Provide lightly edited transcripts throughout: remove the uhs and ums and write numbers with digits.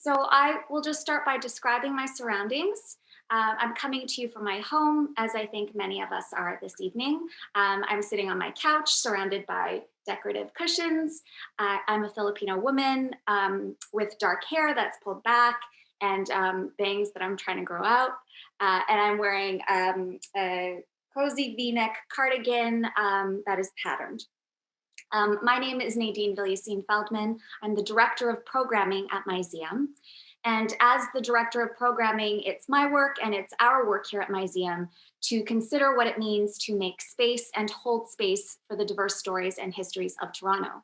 So I will just start by describing my surroundings. I'm coming to you from my home, as I think many of us are this evening. I'm sitting on my couch surrounded by decorative cushions. I'm a Filipino woman with dark hair that's pulled back and bangs that I'm trying to grow out. And I'm wearing a cozy v-neck cardigan that is patterned. My name is Nadine Villacine Feldman. I'm the Director of Programming at Myseum. And as the Director of Programming, it's my work and it's our work here at Myseum to consider what it means to make space and hold space for the diverse stories and histories of Toronto.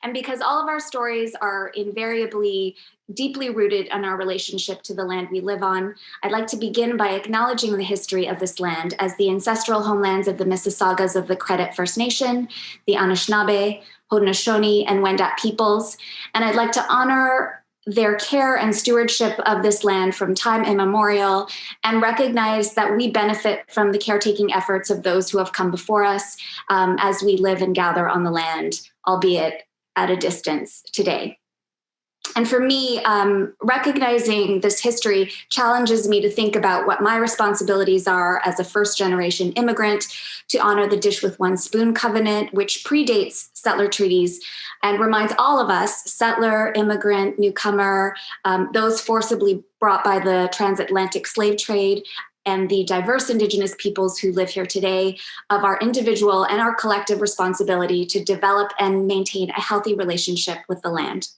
And because all of our stories are invariably deeply rooted in our relationship to the land we live on, I'd like to begin by acknowledging the history of this land as the ancestral homelands of the Mississaugas of the Credit First Nation, the Anishinaabe, Haudenosaunee, and Wendat peoples. And I'd like to honor their care and stewardship of this land from time immemorial and recognize that we benefit from the caretaking efforts of those who have come before us as we live and gather on the land, albeit at a distance today. And for me, recognizing this history challenges me to think about what my responsibilities are as a first generation immigrant to honor the Dish with One Spoon Covenant, which predates settler treaties and reminds all of us, settler, immigrant, newcomer, those forcibly brought by the transatlantic slave trade, and the diverse Indigenous peoples who live here today, of our individual and our collective responsibility to develop and maintain a healthy relationship with the land.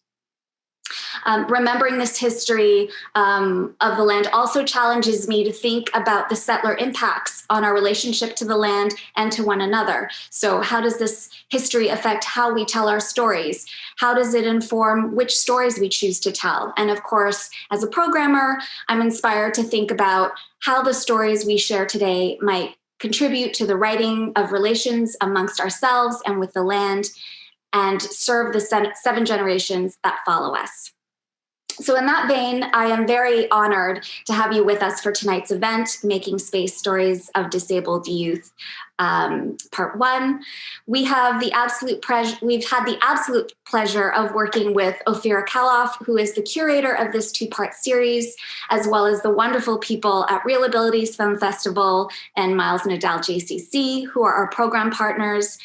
Remembering this history of the land also challenges me to think about the settler impacts on our relationship to the land and to one another. So how does this history affect how we tell our stories? How does it inform which stories we choose to tell? And of course, as a programmer, I'm inspired to think about how the stories we share today might contribute to the writing of relations amongst ourselves and with the land and serve the seven generations that follow us. So in that vein, I am very honored to have you with us for tonight's event, Making Space Stories of Disabled Youth, Part 1. We've had the absolute pleasure of working with Ophira Keloff, who is the curator of this two-part series, as well as the wonderful people at Real Abilities Film Festival and Miles Nadal JCC, who are our program partners,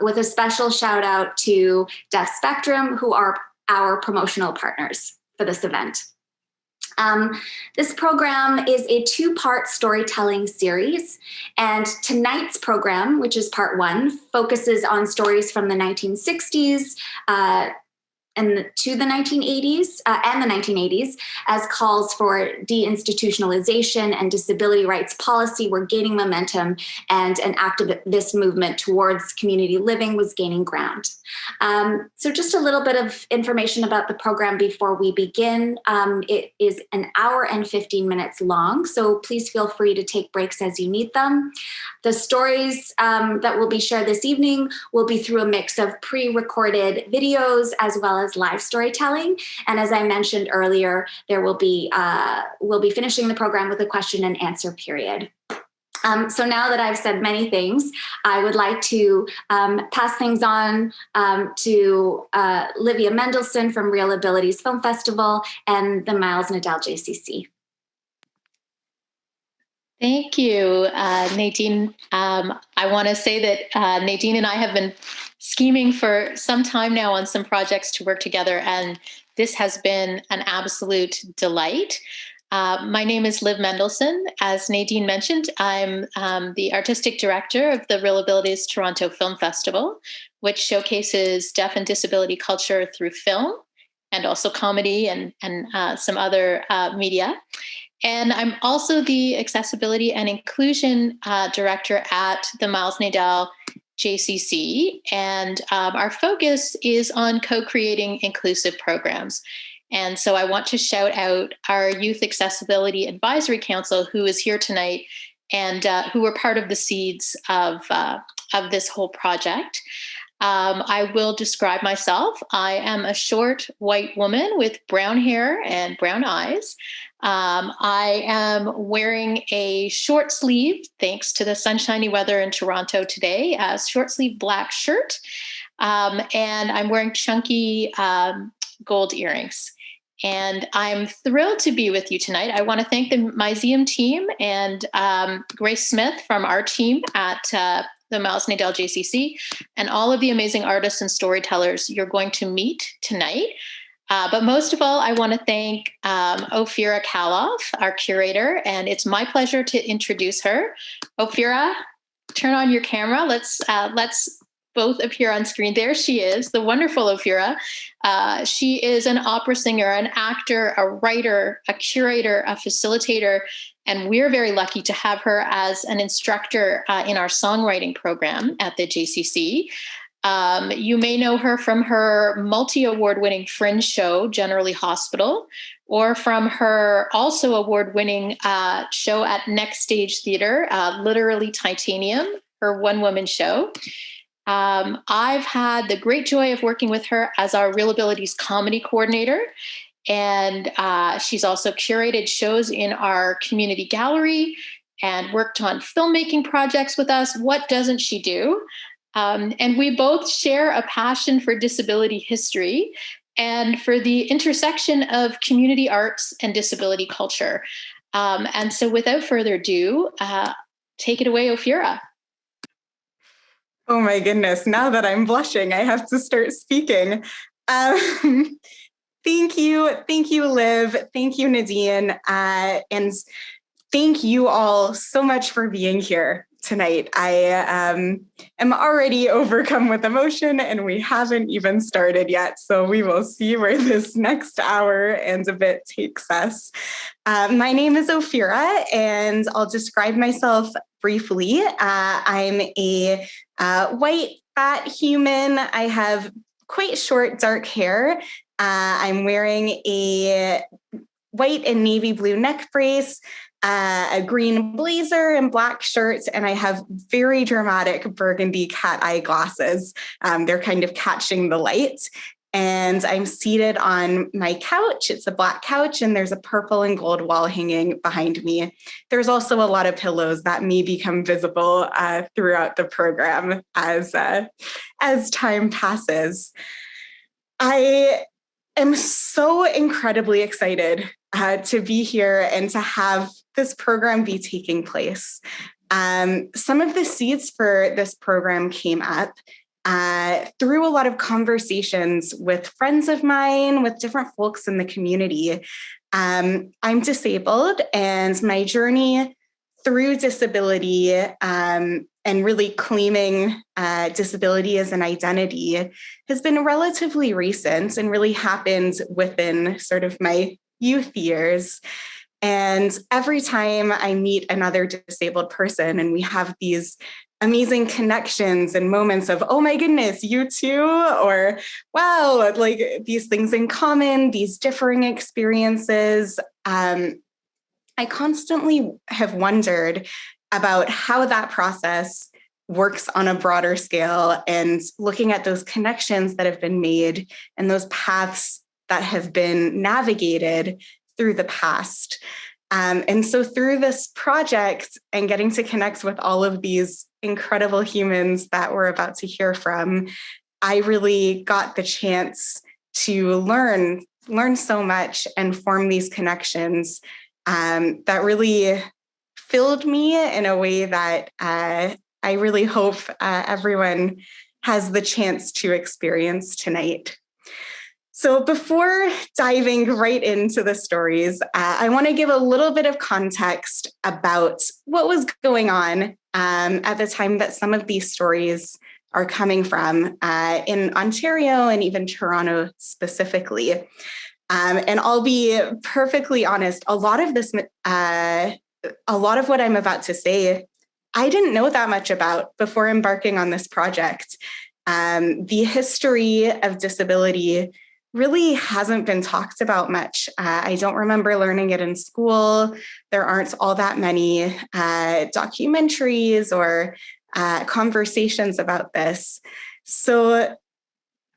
with a special shout out to Deaf Spectrum, who are our promotional partners for this event. This program is a two-part storytelling series, and tonight's program, which is part 1, focuses on stories from the 1960s and to the 1980s and the 1980s as calls for deinstitutionalization and disability rights policy were gaining momentum, and an activist movement towards community living was gaining ground. So just a little bit of information about the program before we begin. It is an hour and 15 minutes long, so please feel free to take breaks as you need them. The stories that will be shared this evening will be through a mix of pre-recorded videos as well as live storytelling. And as I mentioned earlier, we'll be finishing the program with a question and answer period. So now that I've said many things, I would like to pass things on to Livia Mendelson from Real Abilities Film Festival and the Miles Nadal JCC. Thank you, Nadine. I want to say that Nadine and I have been scheming for some time now on some projects to work together, and this has been an absolute delight. My name is Liv Mendelson. As Nadine mentioned, I'm the artistic director of the Real Abilities Toronto Film Festival, which showcases deaf and disability culture through film and also comedy and some other media. And I'm also the accessibility and inclusion director at the Miles Nadal JCC. And our focus is on co-creating inclusive programs. And so I want to shout out our Youth Accessibility Advisory Council, who is here tonight and who were part of the seeds of this whole project. I will describe myself. I am a short white woman with brown hair and brown eyes. I am wearing a short sleeve, thanks to the sunshiny weather in Toronto today, a short sleeve black shirt. And I'm wearing chunky gold earrings. And I'm thrilled to be with you tonight. I want to thank the Myseum team and Grace Smith from our team at the Miles Nadell JCC, and all of the amazing artists and storytellers you're going to meet tonight. But most of all, I want to thank Ophira Kaloff, our curator, and it's my pleasure to introduce her. Ophira, turn on your camera. Let's both appear on screen. There she is, the wonderful Ophira. She is an opera singer, an actor, a writer, a curator, a facilitator, and we're very lucky to have her as an instructor in our songwriting program at the JCC. You may know her from her multi-award-winning Fringe show, Generally Hospital, or from her also award-winning show at Next Stage Theater, Literally Titanium, her one-woman show. I've had the great joy of working with her as our Real Abilities comedy coordinator, and she's also curated shows in our community gallery and worked on filmmaking projects with us. What doesn't she do? And we both share a passion for disability history and for the intersection of community arts and disability culture. And so without further ado, take it away, Ophira. Oh my goodness, now that I'm blushing, I have to start speaking. Thank you, Liv. Thank you, Nadine. And thank you all so much for being here tonight. I am already overcome with emotion and we haven't even started yet. So we will see where this next hour and a bit takes us. My name is Ophira and I'll describe myself briefly. I'm a white, fat human. I have quite short, dark hair. I'm wearing a white and navy blue neck brace, a green blazer and black shirts, and I have very dramatic burgundy cat eye glasses. They're kind of catching the light. And I'm seated on my couch. It's a black couch, and there's a purple and gold wall hanging behind me. There's also a lot of pillows that may become visible throughout the program as time passes. I am so incredibly excited to be here and to have this program be taking place. Some of the seeds for this program came up through a lot of conversations with friends of mine, with different folks in the community. I'm disabled, and my journey through disability and really claiming disability as an identity has been relatively recent and really happened within sort of my youth years. And every time I meet another disabled person and we have these amazing connections and moments of, oh my goodness, you too, or wow, like these things in common, these differing experiences, I constantly have wondered about how that process works on a broader scale and looking at those connections that have been made and those paths that have been navigated through the past. And so through this project and getting to connect with all of these incredible humans that we're about to hear from, I really got the chance to learn so much and form these connections that really filled me in a way that I really hope everyone has the chance to experience tonight. So before diving right into the stories, I want to give a little bit of context about what was going on at the time that some of these stories are coming from in Ontario and even Toronto specifically. And I'll be perfectly honest, a lot of what I'm about to say, I didn't know that much about before embarking on this project. The history of disability really hasn't been talked about much. I don't remember learning it in school. There aren't all that many documentaries or conversations about this. So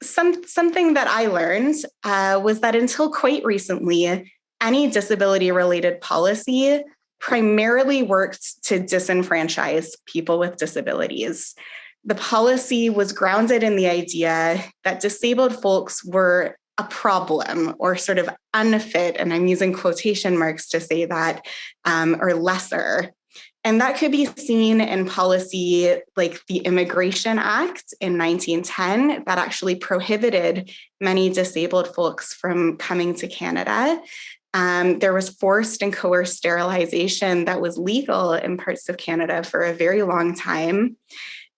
something that I learned was that until quite recently, any disability-related policy primarily worked to disenfranchise people with disabilities. The policy was grounded in the idea that disabled folks were a problem or sort of unfit, and I'm using quotation marks to say that, or lesser. And that could be seen in policy like the Immigration Act in 1910 that actually prohibited many disabled folks from coming to Canada. There was forced and coerced sterilization that was legal in parts of Canada for a very long time.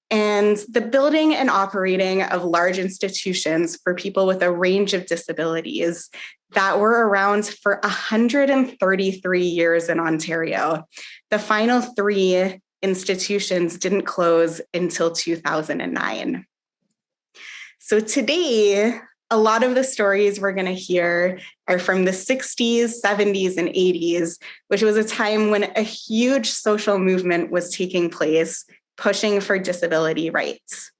And the building and operating of large institutions for people with a range of disabilities that were around for 133 years in Ontario. The final 3 institutions didn't close until 2009. So today, a lot of the stories we're going to hear are from the 60s, 70s, and 80s, which was a time when a huge social movement was taking place, pushing for disability rights.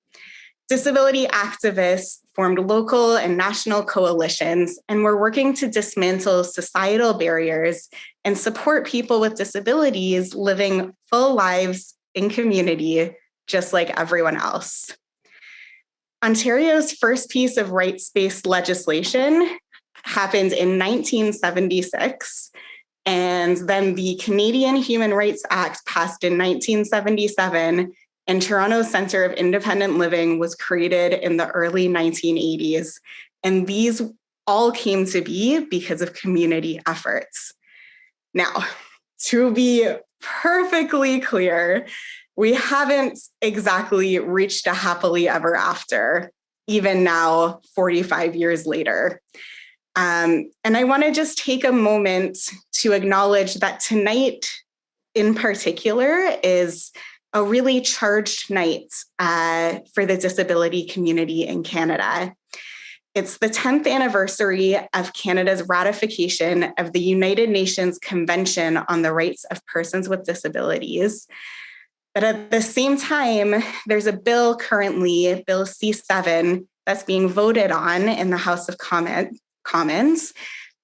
Disability activists formed local and national coalitions and were working to dismantle societal barriers and support people with disabilities living full lives in community, just like everyone else. Ontario's first piece of rights-based legislation happened in 1976, and then the Canadian Human Rights Act passed in 1977, and Toronto's Centre of Independent Living was created in the early 1980s. And these all came to be because of community efforts. Now, to be perfectly clear, we haven't exactly reached a happily ever after, even now, 45 years later. And I want to just take a moment to acknowledge that tonight in particular is a really charged night for the disability community in Canada. It's the 10th anniversary of Canada's ratification of the United Nations Convention on the Rights of Persons with Disabilities. But at the same time, there's a bill currently, Bill C7, that's being voted on in the House of Commons.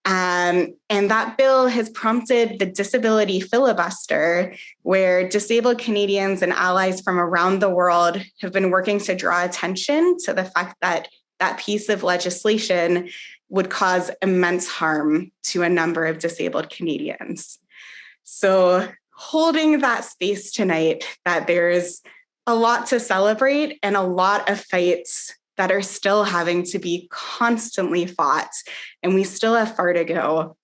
And that bill has prompted the disability filibuster, where disabled Canadians and allies from around the world have been working to draw attention to the fact that that piece of legislation would cause immense harm to a number of disabled Canadians. So holding that space tonight, that there's a lot to celebrate and a lot of fights that are still having to be constantly fought, and we still have far to go.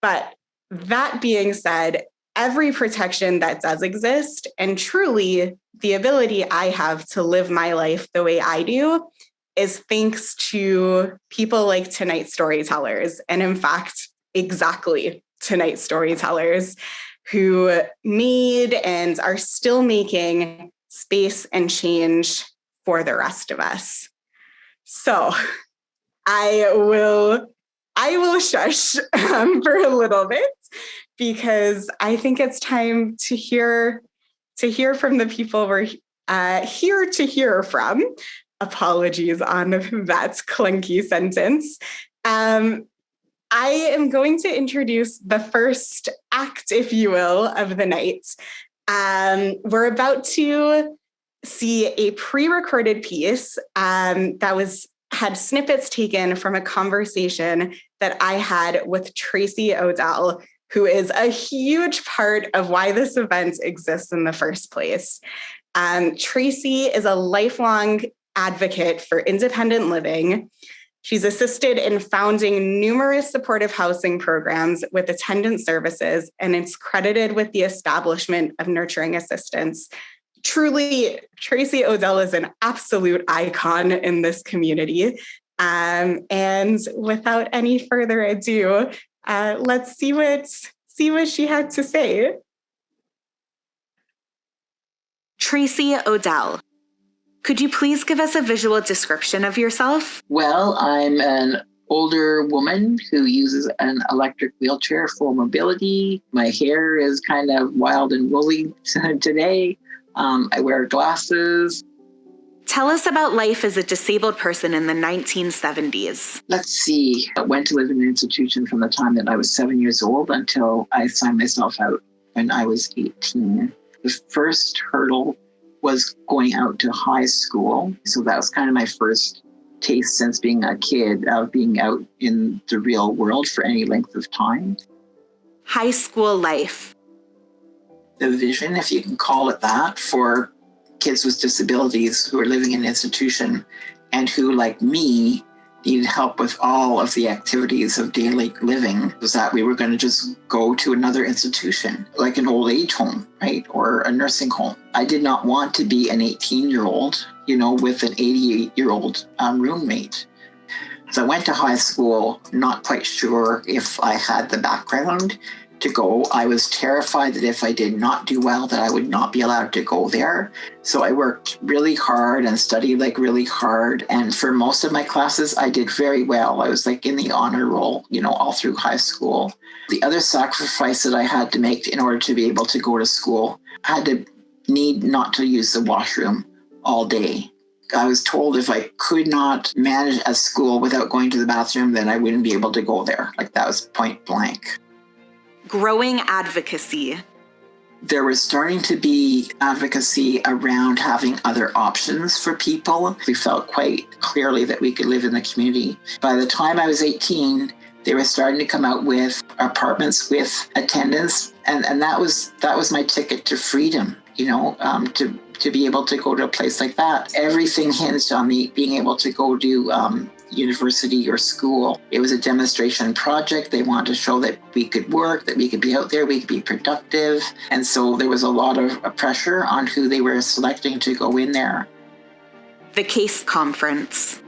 But that being said, every protection that does exist, and truly the ability I have to live my life the way I do, is thanks to people like tonight's storytellers, and in fact, exactly tonight's storytellers, who made and are still making space and change for the rest of us. So I will shush for a little bit, because I think it's time to hear from the people we're here to hear from. Apologies on that clunky sentence. I am going to introduce the first act, if you will, of the night. We're about to see a pre-recorded piece that had snippets taken from a conversation that I had with Tracy O'Dell, who is a huge part of why this event exists in the first place. Tracy is a lifelong advocate for independent living. She's assisted in founding numerous supportive housing programs with attendant services, and it's credited with the establishment of nurturing assistance. Truly, Tracy O'Dell is an absolute icon in this community. And without any further ado, let's see what she had to say. Tracy O'Dell, could you please give us a visual description of yourself? Well, I'm an older woman who uses an electric wheelchair for mobility. My hair is kind of wild and woolly today. I wear glasses. Tell us about life as a disabled person in the 1970s. Let's see. I went to live in an institution from the time that I was 7 years old until I signed myself out when I was 18. The first hurdle was going out to high school. So that was kind of my first taste since being a kid of being out in the real world for any length of time. High school life. The vision, if you can call it that, for kids with disabilities who are living in an institution and who, like me, needed help with all of the activities of daily living, was that we were going to just go to another institution, like an old age home, right? Or a nursing home. I did not want to be an 18-year-old, with an 88-year-old roommate. So I went to high school, not quite sure if I had the background to go. I was terrified that if I did not do well, that I would not be allowed to go there. So I worked really hard and studied really hard. And for most of my classes, I did very well. I was in the honor roll, all through high school. The other sacrifice that I had to make in order to be able to go to school, I had to need not to use the washroom all day. I was told if I could not manage a school without going to the bathroom, then I wouldn't be able to go there. That was point blank. Growing advocacy. There was starting to be advocacy around having other options for people. We felt quite clearly that we could live in the community. By the time I was 18, they were starting to come out with apartments with attendance, and that was my ticket to freedom, to be able to go to a place like that. Everything hinged on me being able to go do university or school. It was a demonstration project. They wanted to show that we could work, that we could be out there, we could be productive. And so there was a lot of pressure on who they were selecting to go in there. The CASE conference.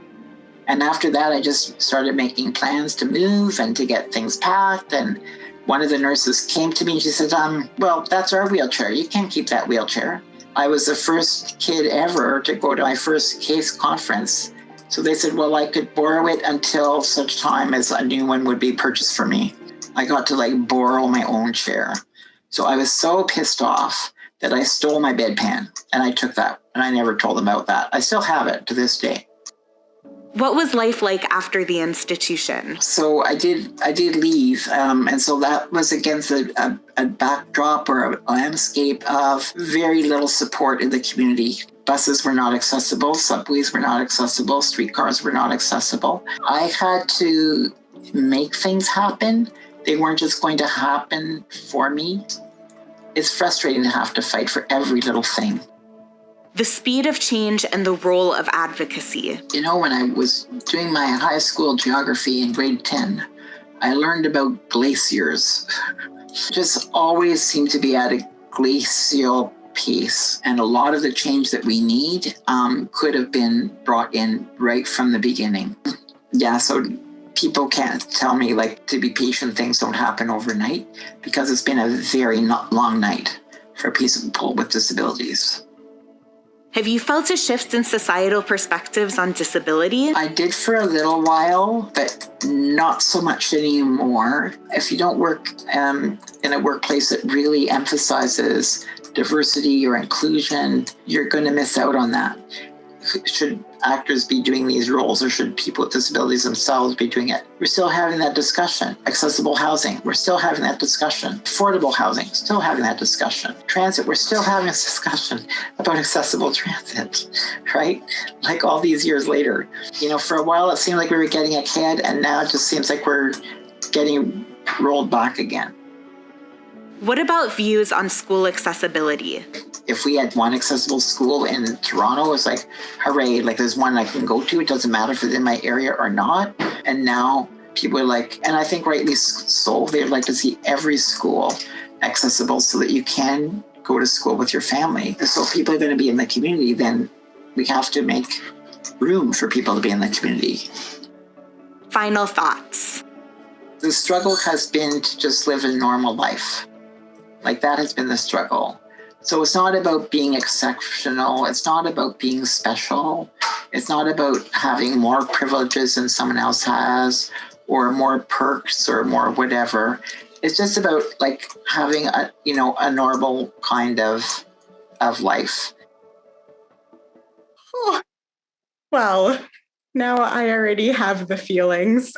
And after that, I just started making plans to move and to get things packed. And one of the nurses came to me and she said, well, that's our wheelchair. You can't keep that wheelchair. I was the first kid ever to go to my first CASE conference. So they said, well, I could borrow it until such time as a new one would be purchased for me. I got to borrow my own chair. So I was so pissed off that I stole my bedpan and I took that and I never told them about that. I still have it to this day. What was life like after the institution? So I did leave. And so that was against a backdrop or a landscape of very little support in the community. Buses were not accessible, subways were not accessible, streetcars were not accessible. I had to make things happen. They weren't just going to happen for me. It's frustrating to have to fight for every little thing. The speed of change and the role of advocacy. When I was doing my high school geography in grade 10, I learned about glaciers. Just always seem to be at a glacial pace. And a lot of the change that we need could have been brought in right from the beginning. Yeah, so people can't tell me to be patient, things don't happen overnight, because it's been a very long night for people with disabilities. Have you felt a shift in societal perspectives on disability? I did for a little while, but not so much anymore. If you don't work in a workplace that really emphasizes diversity or inclusion, you're going to miss out on that. Should actors be doing these roles, or should people with disabilities themselves be doing it? We're still having that discussion. Accessible housing, we're still having that discussion. Affordable housing, still having that discussion. Transit, we're still having this discussion about accessible transit, right? All these years later. For a while it seemed like we were getting ahead, and now it just seems like we're getting rolled back again. What about views on school accessibility? If we had one accessible school in Toronto, it's hooray, there's one I can go to. It doesn't matter if it's in my area or not. And now people are and I think rightly so, they'd like to see every school accessible so that you can go to school with your family. So if people are going to be in the community, then we have to make room for people to be in the community. Final thoughts. The struggle has been to just live a normal life. That has been the struggle. So it's not about being exceptional. It's not about being special. It's not about having more privileges than someone else has, or more perks or more whatever. It's just about having a normal kind of life. Oh, well, now I already have the feelings.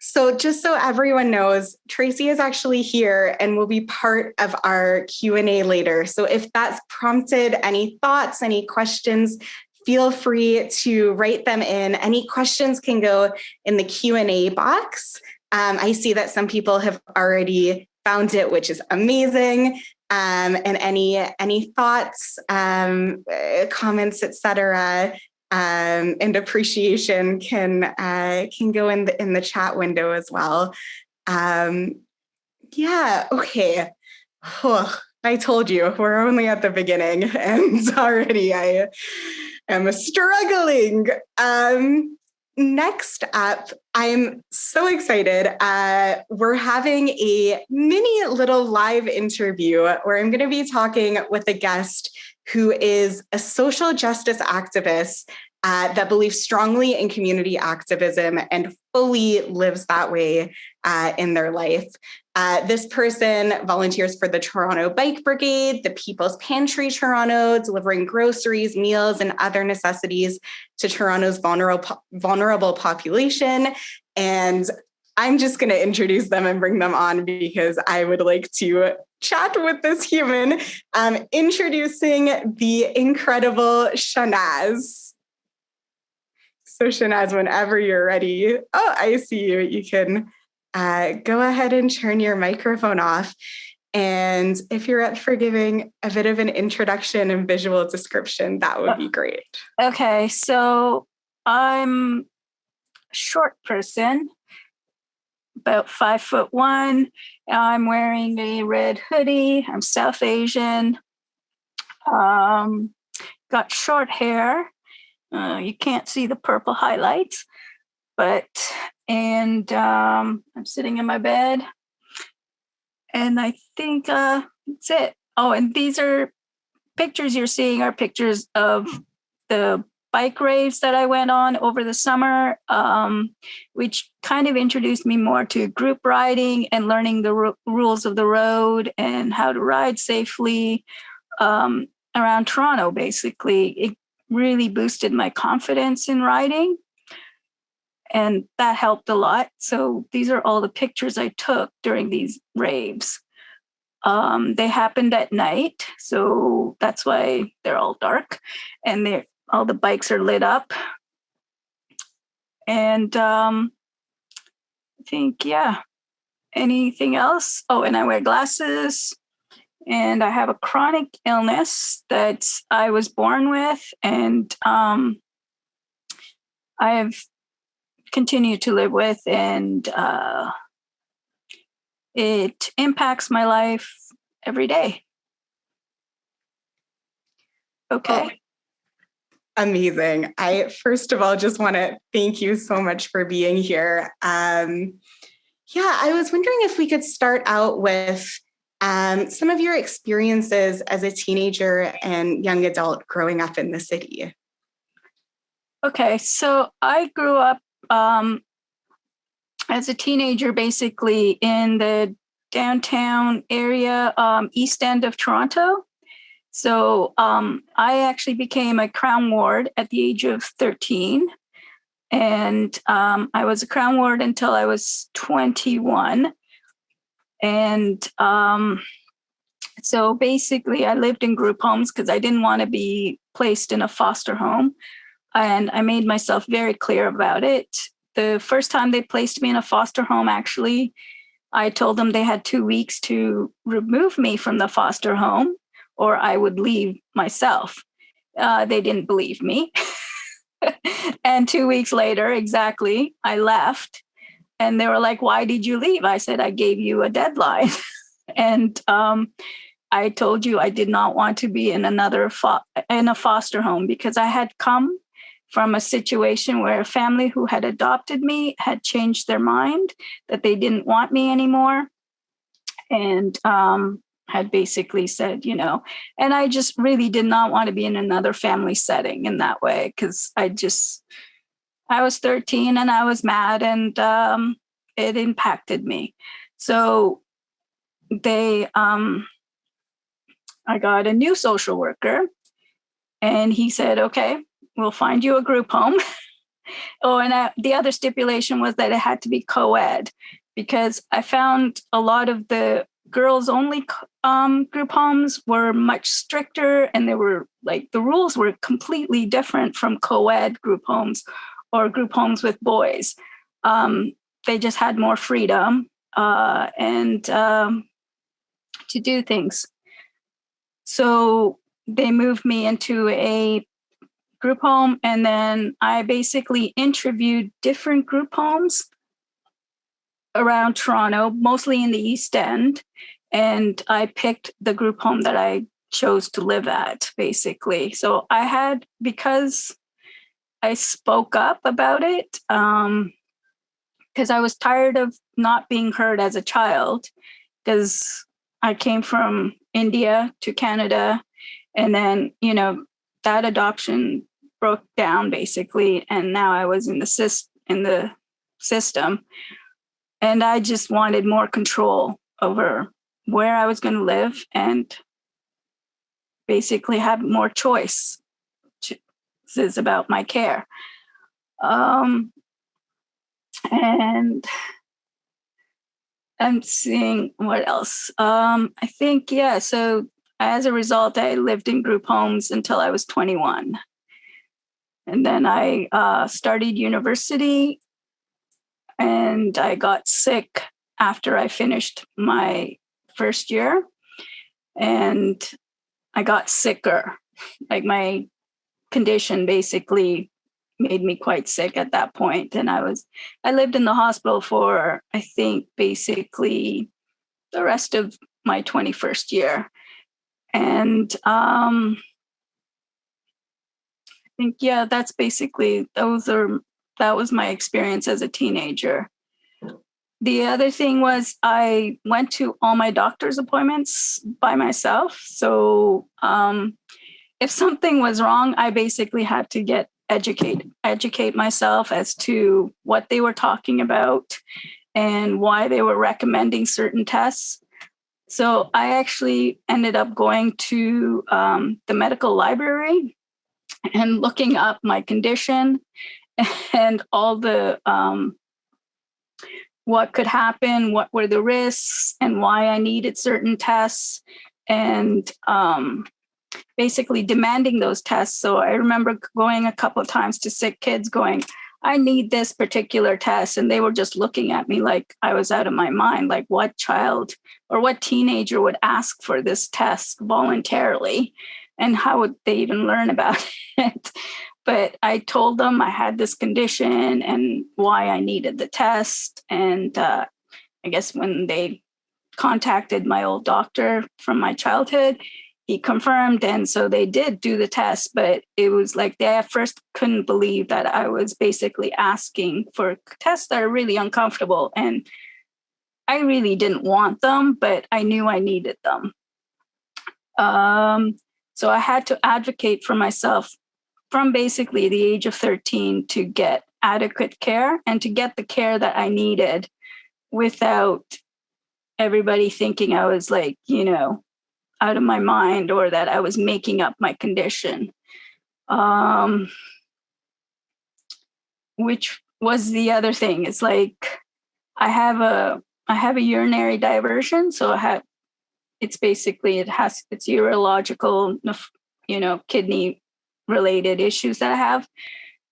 So just so everyone knows, Tracy is actually here and will be part of our Q&A later. So if that's prompted any thoughts, any questions, feel free to write them in. Any questions can go in the Q&A box. I see that some people have already found it, which is amazing. And any thoughts, comments, etc., and appreciation can go in the chat window as well. Yeah. Okay. Oh, I told you we're only at the beginning, and already I am struggling. Next up, I'm so excited. We're having a mini little live interview where I'm going to be talking with a guest who is a social justice activist that believes strongly in community activism and fully lives that way in their life. This person volunteers for the Toronto Bike Brigade, the People's Pantry Toronto, delivering groceries, meals, and other necessities to Toronto's vulnerable population. And I'm just going to introduce them and bring them on because I would like to chat with this human. Introducing the incredible Shanaz. So Shanaz, whenever you're ready. Oh, I see you. You can go ahead and turn your microphone off. And if you're up for giving a bit of an introduction and visual description, that would be great. Okay, so I'm a short person, about 5'1". I'm wearing a red hoodie. I'm South Asian. Got short hair. You can't see the purple highlights, and I'm sitting in my bed, and I think that's it. Oh, and these are pictures you're seeing are pictures of the bike raves that I went on over the summer, which kind of introduced me more to group riding and learning the rules of the road and how to ride safely around Toronto, basically. It really boosted my confidence in riding, and that helped a lot. So these are all the pictures I took during these raves. They happened at night, so that's why they're all dark, and all the bikes are lit up. And I think, yeah. Anything else? Oh, and I wear glasses, and I have a chronic illness that I was born with, and I have continued to live with, and it impacts my life every day. Okay. Oh, amazing. I, first of all, just want to thank you so much for being here. I was wondering if we could start out with some of your experiences as a teenager and young adult growing up in the city. Okay, so I grew up as a teenager, basically in the downtown area, east end of Toronto. So I actually became a Crown Ward at the age of 13. And I was a Crown Ward until I was 21. And so basically I lived in group homes because I didn't want to be placed in a foster home. And I made myself very clear about it. The first time they placed me in a foster home, actually, I told them they had 2 weeks to remove me from the foster home or I would leave myself. They didn't believe me. And 2 weeks later, exactly, I left. And they were like, "Why did you leave?" I said, "I gave you a deadline." And I told you I did not want to be in in a foster home because I had come from a situation where a family who had adopted me had changed their mind, that they didn't want me anymore. And had basically said, and I just really did not want to be in another family setting in that way because I was 13 and I was mad, and it impacted me. So I got a new social worker, and he said, "Okay, we'll find you a group home." Oh, and the other stipulation was that it had to be co-ed, because I found a lot of the girls only group homes were much stricter, and they were like the rules were completely different from co-ed group homes or group homes with boys. They just had more freedom and to do things. So they moved me into a group home, and then I basically interviewed different group homes around Toronto, mostly in the East End, and I picked the group home that I chose to live at, basically. So I had, because I spoke up about it, because I was tired of not being heard as a child, because I came from India to Canada, and then, you know, that adoption broke down basically, and now I was in the system, and I just wanted more control over where I was going to live and basically have more choice. This is about my care. And I'm seeing what else. I think, yeah, so as a result, I lived in group homes until I was 21. And then I started university, and I got sick after I finished my first year, and I got sicker. Like my condition basically made me quite sick at that point. And I lived in the hospital for, I think, basically the rest of my 21st year. And I think, yeah, that's basically, that was my experience as a teenager. The other thing was I went to all my doctor's appointments by myself. So if something was wrong, I basically had to educate myself as to what they were talking about and why they were recommending certain tests. So I actually ended up going to the medical library and looking up my condition and all the what could happen, what were the risks, and why I needed certain tests, and basically demanding those tests. So I remember going a couple of times to sick kids going, I need this particular test. And they were just looking at me like I was out of my mind. Like, what child or what teenager would ask for this test voluntarily? And how would they even learn about it? But I told them I had this condition and why I needed the test. And I guess when they contacted my old doctor from my childhood, he confirmed. And so they did do the test, but it was like they at first couldn't believe that I was basically asking for tests that are really uncomfortable. And I really didn't want them, but I knew I needed them. So I had to advocate for myself from basically the age of 13 to get adequate care and to get the care that I needed without everybody thinking I was like, you know, out of my mind or that I was making up my condition. Which was the other thing. It's like I have a urinary diversion, so it's urological, you know, kidney related issues that I have.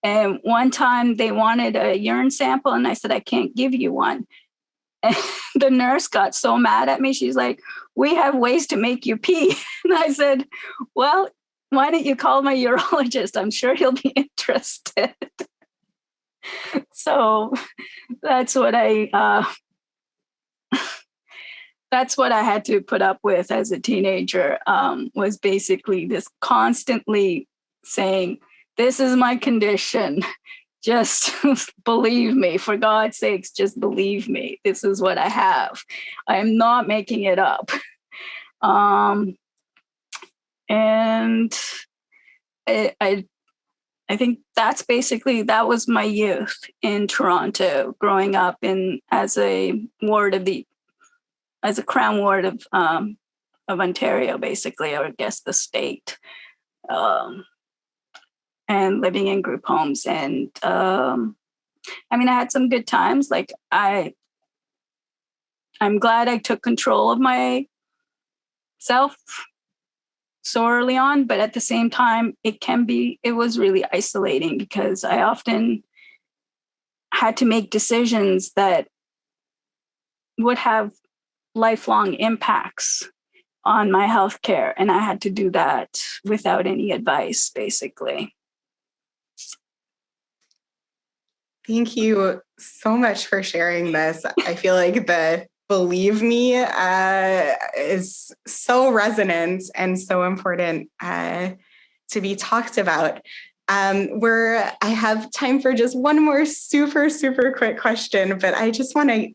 And one time they wanted a urine sample, and I said, I can't give you one. And the nurse got so mad at me. She's like, we have ways to make you pee. And I said, well, why don't you call my urologist? I'm sure he'll be interested. So that's what I had to put up with as a teenager, was basically this constantly saying, this is my condition. Just believe me, for God's sakes, just believe me. This is what I have. I am not making it up. And I think that was my youth in Toronto, growing up as a Crown Ward of Ontario, basically, or I guess the state. And living in group homes. And I had some good times. Like I'm glad I took control of myself so early on, but at the same time, it was really isolating because I often had to make decisions that would have lifelong impacts on my healthcare. And I had to do that without any advice, basically. Thank you so much for sharing this. I feel like the believe me is so resonant and so important to be talked about. I have time for just one more super, super quick question, but I just want to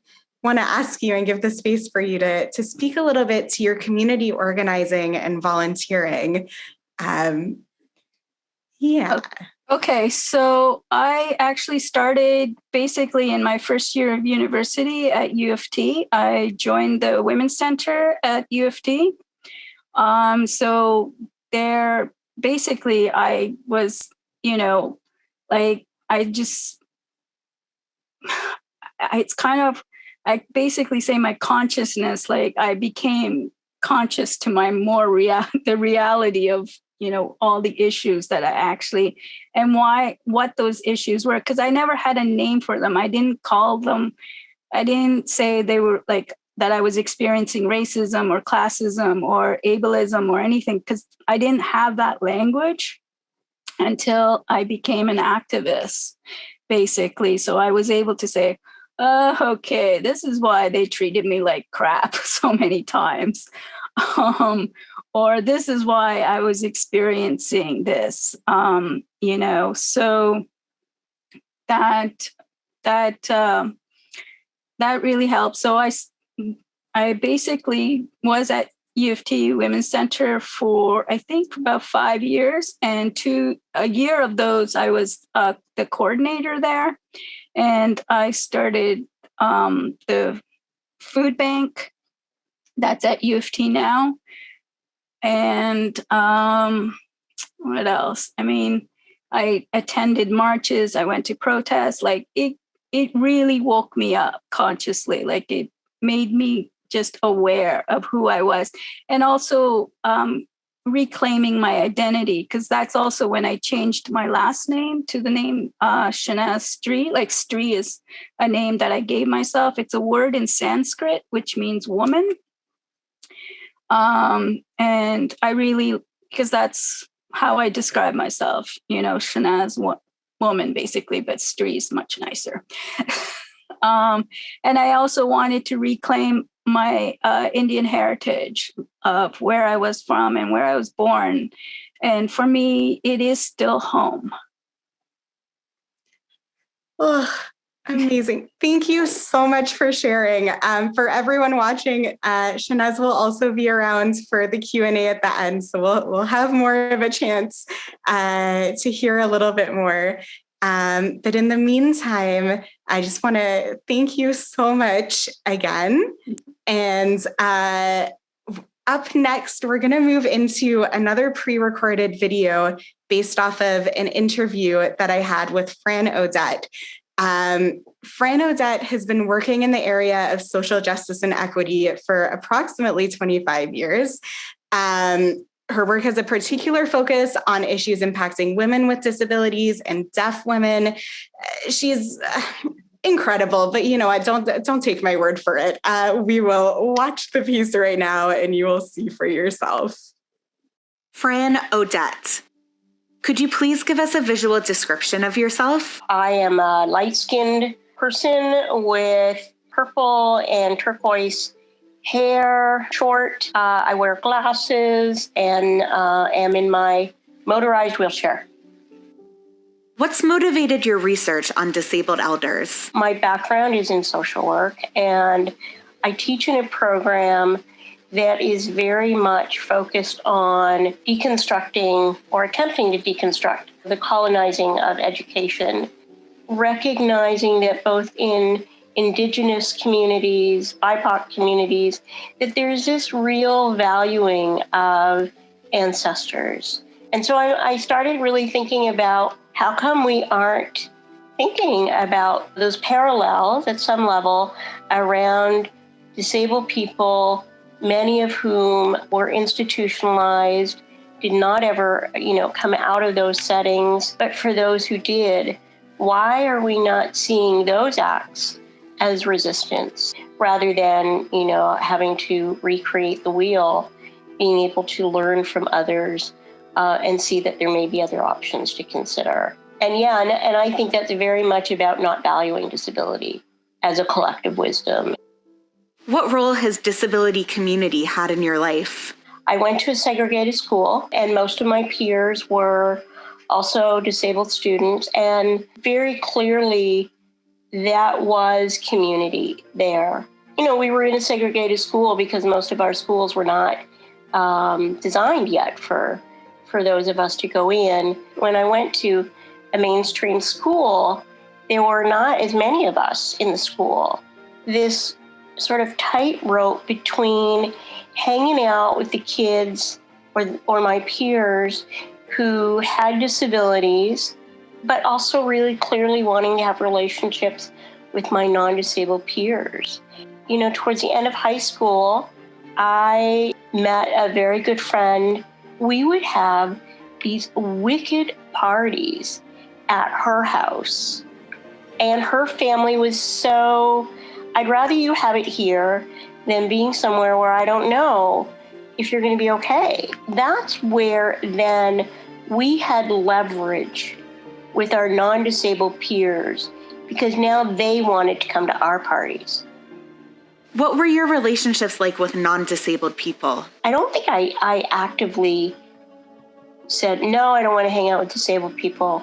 ask you and give the space for you to speak a little bit to your community organizing and volunteering. Okay, so I actually started basically in my first year of university at U of T. I joined the Women's Center at U of T. So there, basically, I was, like, it's kind of, I basically say my consciousness, like I became conscious to my the reality of, all the issues that I actually, and what those issues were, because I never had a name for them. I didn't call them, I didn't say they were like that I was experiencing racism or classism or ableism or anything, because I didn't have that language until I became an activist, basically. So I was able to say, oh, okay, this is why they treated me like crap so many times. Or this is why I was experiencing this, so that really helped. So I basically was at U of T Women's Center for, I think, about 5 years, and a year of those I was the coordinator there, and I started the food bank that's at U of T now. And what else? I mean, I attended marches, I went to protests. Like it really woke me up consciously. Like it made me just aware of who I was, and also reclaiming my identity, because that's also when I changed my last name to the name Shanaz Stree. Like Stree is a name that I gave myself. It's a word in Sanskrit which means woman. And I really, because that's how I describe myself, Shanaz woman, basically, but Stree is much nicer. And I also wanted to reclaim my Indian heritage of where I was from and where I was born. And for me, it is still home. Oh, amazing. Thank you so much for sharing. For everyone watching, Shanaz will also be around for the Q&A at the end. So we'll have more of a chance to hear a little bit more. But in the meantime, I just want to thank you so much again. And up next, we're going to move into another pre-recorded video based off of an interview that I had with Fran Odette. Fran Odette has been working in the area of social justice and equity for approximately 25 years. Her work has a particular focus on issues impacting women with disabilities and deaf women. She's incredible, but don't take my word for it. We will watch the piece right now and you will see for yourself. Fran Odette, could you please give us a visual description of yourself? I am a light-skinned person with purple and turquoise hair, short. I wear glasses and am in my motorized wheelchair. What's motivated your research on disabled elders? My background is in social work, and I teach in a program that is very much focused on deconstructing or attempting to deconstruct the colonizing of education, recognizing that both in Indigenous communities, BIPOC communities, that there's this real valuing of ancestors. And so I started really thinking about how come we aren't thinking about those parallels at some level around disabled people, many of whom were institutionalized, did not ever, come out of those settings. But for those who did, why are we not seeing those acts as resistance rather than, having to recreate the wheel, being able to learn from others and see that there may be other options to consider? And and I think that's very much about not valuing disability as a collective wisdom. What role has disability community had in your life? I went to a segregated school, and most of my peers were also disabled students. And very clearly, that was community there. We were in a segregated school because most of our schools were not designed yet for those of us to go in. When I went to a mainstream school, there were not as many of us in the school. This sort of tightrope between hanging out with the kids or my peers who had disabilities, but also really clearly wanting to have relationships with my non-disabled peers. Towards the end of high school, I met a very good friend. We would have these wicked parties at her house. And her family was so, I'd rather you have it here than being somewhere where I don't know if you're going to be okay. That's where then we had leverage with our non-disabled peers because now they wanted to come to our parties. What were your relationships like with non-disabled people? I don't think I actively said, no, I don't want to hang out with disabled people.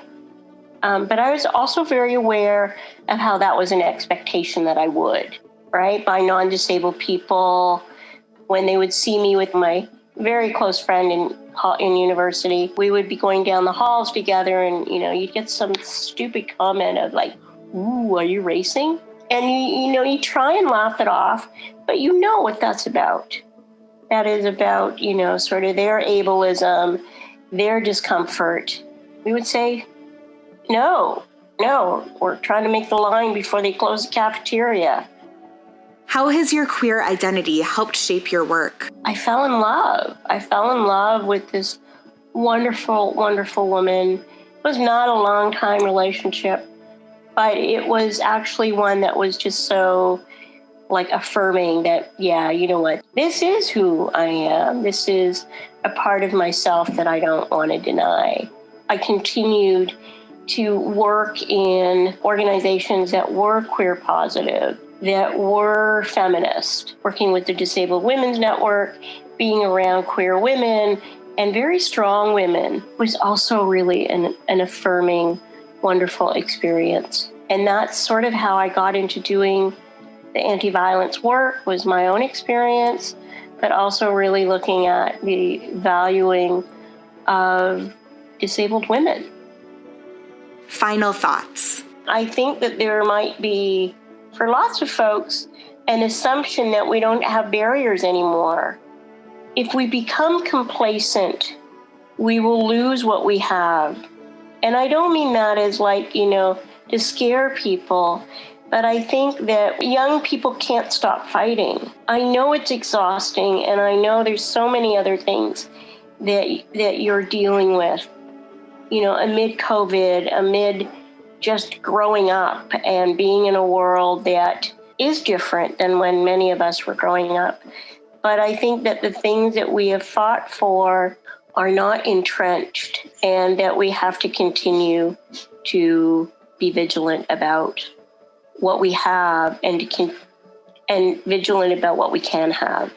But I was also very aware of how that was an expectation that I would, right? By non-disabled people, when they would see me with my very close friend in university, we would be going down the halls together and, you'd get some stupid comment of like, ooh, are you racing? And you try and laugh it off, but you know what that's about. That is about, sort of their ableism, their discomfort. We would say, no, we're trying to make the line before they close the cafeteria. How has your queer identity helped shape your work? I fell in love. I fell in love with this wonderful, wonderful woman. It was not a long-time relationship, but it was actually one that was just so affirming that, yeah, you know what, this is who I am. This is a part of myself that I don't want to deny. I continued to work in organizations that were queer positive, that were feminist, working with the Disabled Women's Network, being around queer women and very strong women was also really an affirming, wonderful experience. And that's sort of how I got into doing the anti-violence work, was my own experience, but also really looking at the valuing of disabled women. Final thoughts. I think that there might be, for lots of folks, an assumption that we don't have barriers anymore. If we become complacent, we will lose what we have. And I don't mean that as to scare people, but I think that young people can't stop fighting. I know it's exhausting, and I know there's so many other things that you're dealing with, amid COVID, amid just growing up and being in a world that is different than when many of us were growing up. But I think that the things that we have fought for are not entrenched, and that we have to continue to be vigilant about what we have and vigilant about what we can have.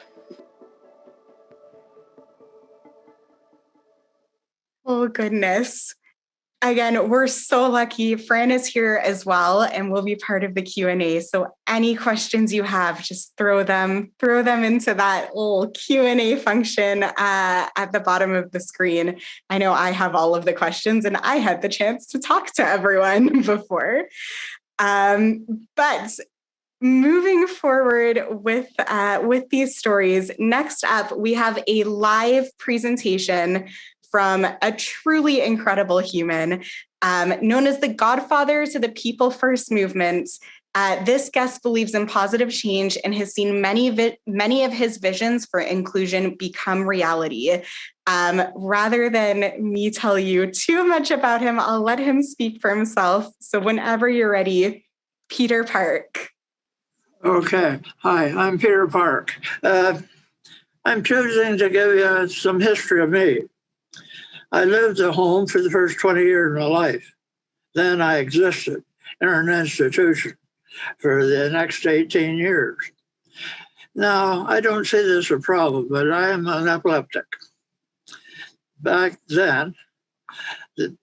Oh, goodness. Again, we're so lucky. Fran is here as well and will be part of the Q&A. So any questions you have, just throw them into that little Q&A function at the bottom of the screen. I know I have all of the questions and I had the chance to talk to everyone before. But moving forward with these stories, next up, we have a live presentation from a truly incredible human, known as the godfather to the People First movement, This guest believes in positive change and has seen many of his visions for inclusion become reality. Rather than me tell you too much about him, I'll let him speak for himself. So whenever you're ready, Peter Park. Okay. Hi, I'm Peter Park. I'm choosing to give you some history of me. I lived at home for the first 20 years of my life. Then I existed in an institution for the next 18 years. Now, I don't see this as a problem, but I am an epileptic. Back then, there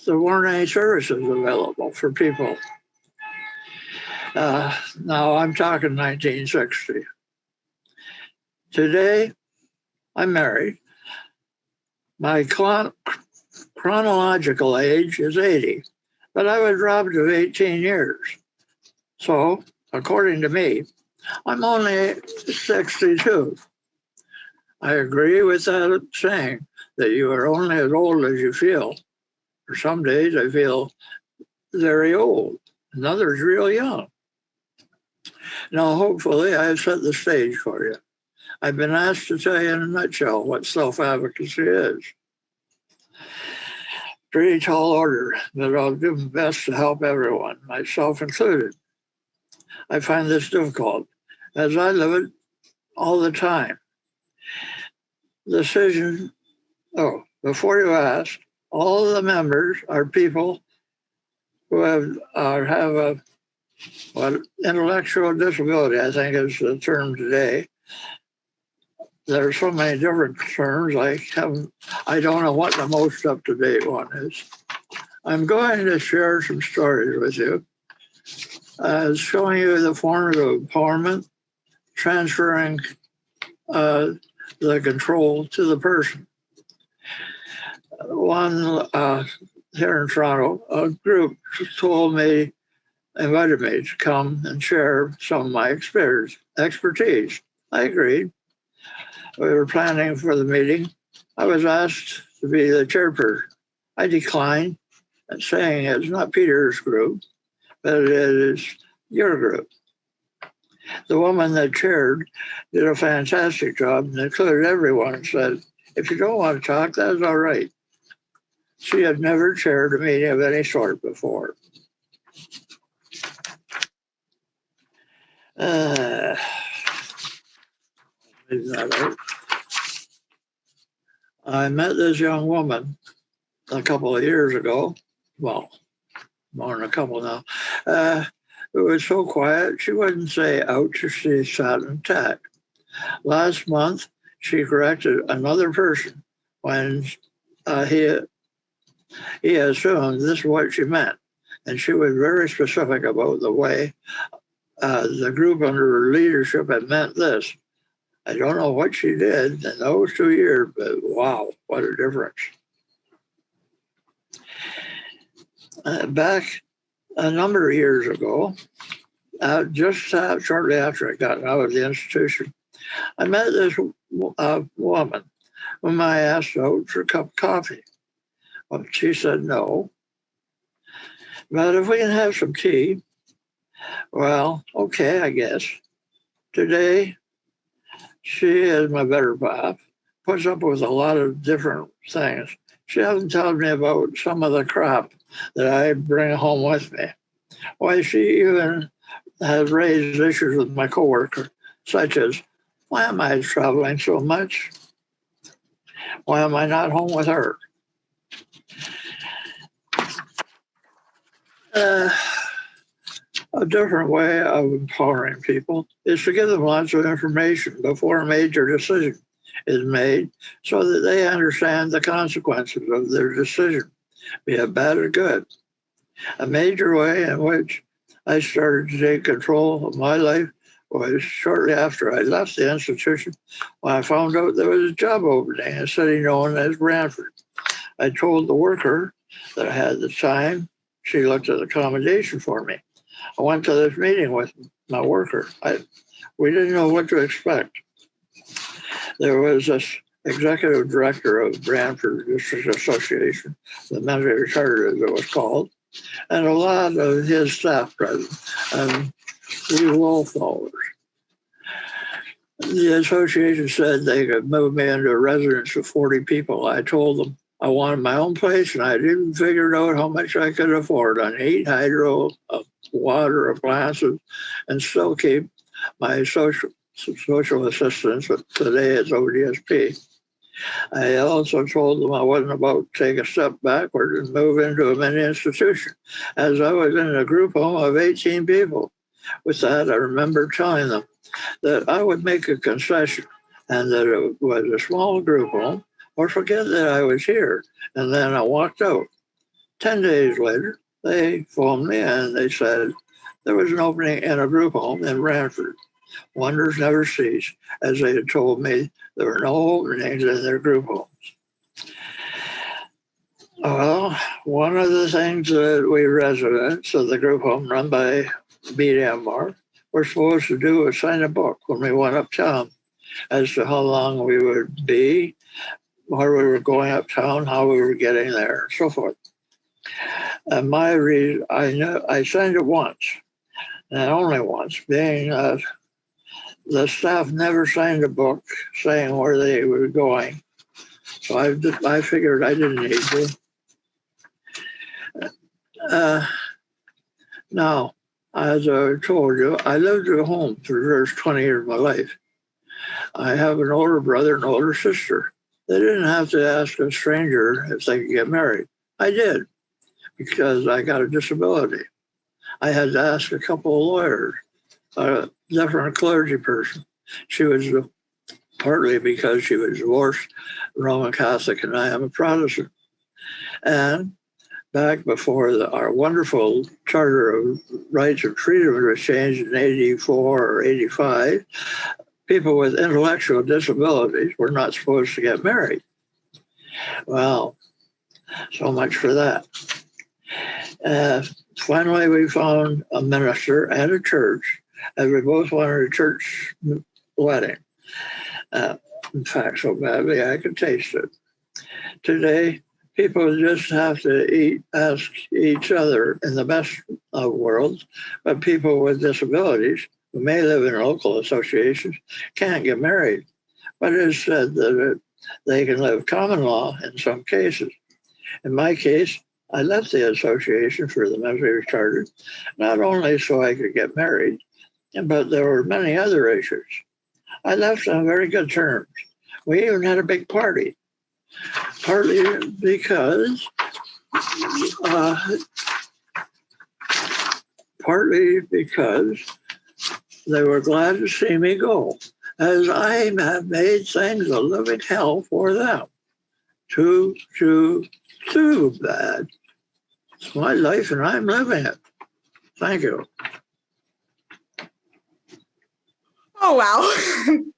weren't any services available for people. Now, I'm talking 1960. Today, I'm married. My chronological age is 80, but I was robbed of 18 years. So, according to me, I'm only 62. I agree with that saying that you are only as old as you feel. For some days, I feel very old, and others real young. Now, hopefully, I have set the stage for you. I've been asked to tell you in a nutshell what self-advocacy is. Pretty tall order, but I'll do my best to help everyone, myself included. I find this difficult, as I live it all the time. Before you ask, all of the members are people who have a intellectual disability, I think is the term today. There are so many different terms, I don't know what the most up-to-date one is. I'm going to share some stories with you, showing you the forms of empowerment, transferring the control to the person. One here in Toronto, a group invited me to come and share some of my expertise. I agreed. We were planning for the meeting. I was asked to be the chairperson. I declined, saying it's not Peter's group, but it is your group. The woman that chaired did a fantastic job and included everyone and said, if you don't want to talk, that's all right. She had never chaired a meeting of any sort before. I met this young woman a couple of years ago. Well, more than a couple now. It was so quiet, she wouldn't say ouch if she sat and tack. Last month, she corrected another person when he assumed this is what she meant. And she was very specific about the way the group under her leadership had meant this. I don't know what she did in those 2 years, but wow, what a difference. Back a number of years ago, just shortly after I got out of the institution, I met this woman whom I asked out for a cup of coffee. Well, she said no. But if we can have some tea, well, okay, I guess. Today, she is my better half, puts up with a lot of different things. She hasn't told me about some of the crap that I bring home with me. Why, she even has raised issues with my coworker, such as, why am I traveling so much? Why am I not home with her? A different way of empowering people is to give them lots of information before a major decision is made so that they understand the consequences of their decision, be it bad or good. A major way in which I started to take control of my life was shortly after I left the institution when I found out there was a job opening in a city known as Brantford. I told the worker that I had the time. She looked at accommodation for me. I went to this meeting with my worker. We didn't know what to expect. There was this executive director of Brantford District Association, the mentally retarded as it was called, and a lot of his staff present, and we wallflowers. The association said they could move me into a residence of 40 people. I told them I wanted my own place, and I didn't figure out how much I could afford on heat, hydro, water, appliances, and still keep my social assistance, but today it's ODSP. I also told them I wasn't about to take a step backward and move into a mini institution, as I was in a group home of 18 people. With that, I remember telling them that I would make a concession and that it was a small group home, or forget that I was here. And then I walked out. 10 days later, they phoned me and they said there was an opening in a group home in Ranford. Wonders never cease, as they had told me there were no openings in their group homes. Well, one of the things that we residents of the group home run by BDMR were supposed to do was sign a book when we went uptown as to how long we would be, where we were going uptown, how we were getting there, and so forth. And my reason, I signed it once, and only once, being that the staff never signed a book saying where they were going. So I figured I didn't need to. Now, as I told you, I lived at home for the first 20 years of my life. I have an older brother and older sister. They didn't have to ask a stranger if they could get married. I did, because I got a disability. I had to ask a couple of lawyers, a different clergy person. She was partly because she was divorced, Roman Catholic, and I am a Protestant. And back before our wonderful Charter of Rights and Freedom was changed in 84 or 85, people with intellectual disabilities were not supposed to get married. Well, so much for that. Finally, we found a minister and a church, and we both wanted a church wedding. In fact, so badly I could taste it. Today, people just have to ask each other in the best of worlds, but people with disabilities who may live in local associations can't get married. But it is said that they can live common law in some cases. In my case, I left the association for the Ministry Charter, not only so I could get married, but there were many other issues. I left on very good terms. We even had a big party, partly because they were glad to see me go, as I have made things a living hell for them. Too bad. It's my life and I'm living it. Thank you. Oh, wow.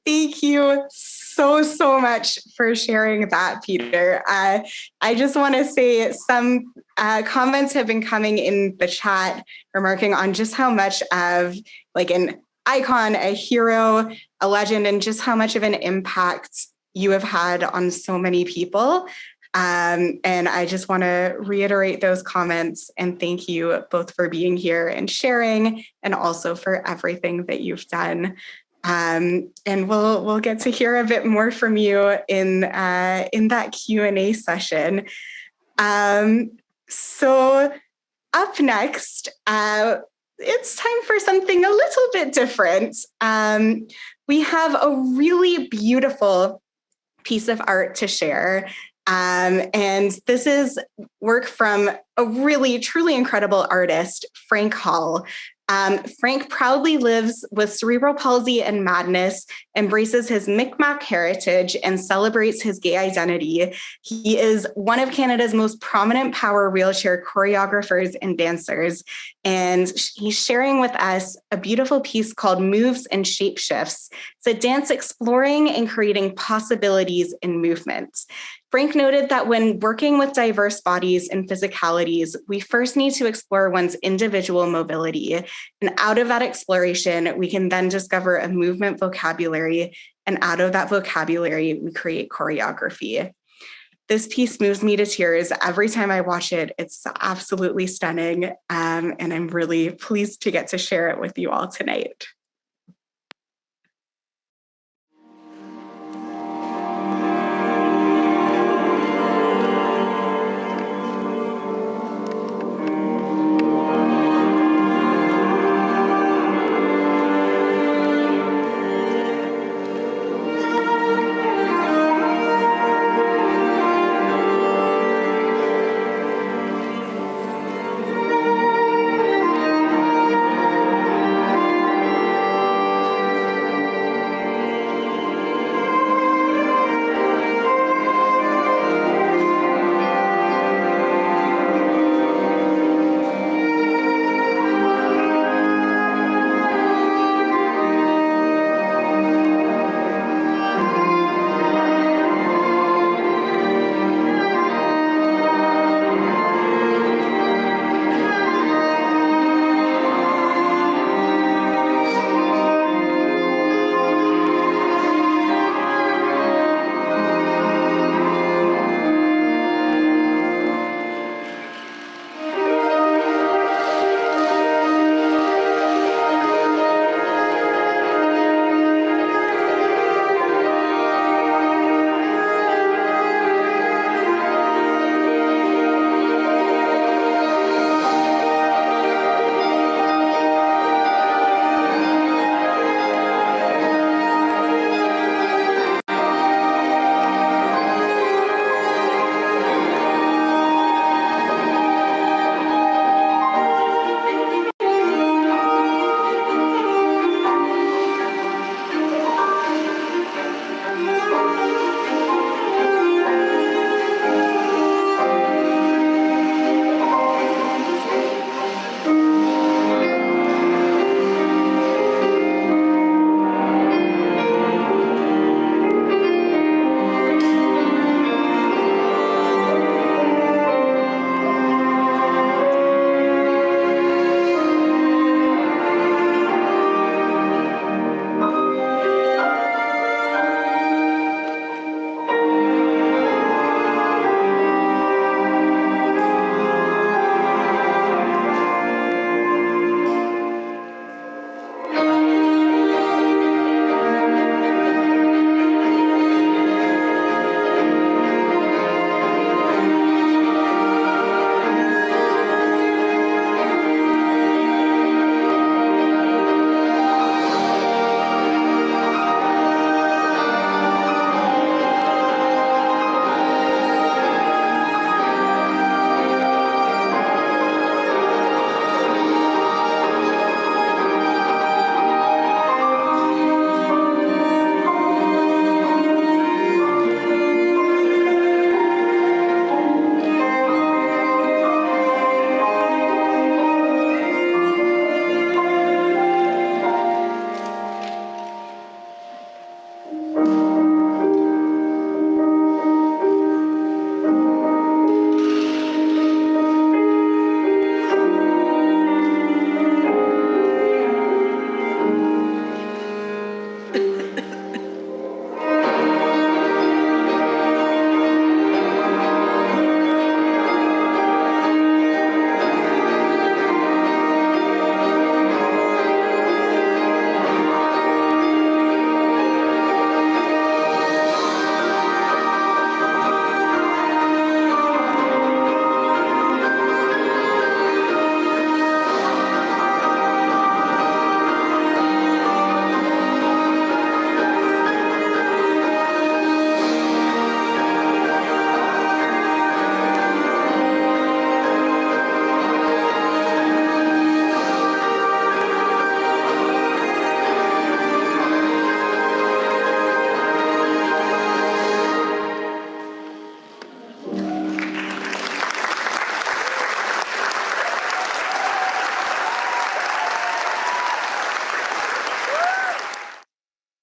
Thank you so much for sharing that, Peter. I just want to say some comments have been coming in the chat, remarking on just how much of like an icon, a hero, a legend, and just how much of an impact you have had on so many people. And I just want to reiterate those comments and thank you both for being here and sharing, and also for everything that you've done. And we'll get to hear a bit more from you in that Q&A session. So up next, it's time for something a little bit different. We have a really beautiful piece of art to share. And this is work from a really, truly incredible artist, Frank Hall. Frank proudly lives with cerebral palsy and madness, embraces his Mi'kmaq heritage, and celebrates his gay identity. He is one of Canada's most prominent power wheelchair choreographers and dancers, and he's sharing with us a beautiful piece called Moves and Shapeshifts. It's a dance exploring and creating possibilities in movement. Frank noted that when working with diverse bodies and physicalities, we first need to explore one's individual mobility. And out of that exploration, we can then discover a movement vocabulary. And out of that vocabulary, we create choreography. This piece moves me to tears every time I watch it. It's absolutely stunning, and I'm really pleased to get to share it with you all tonight.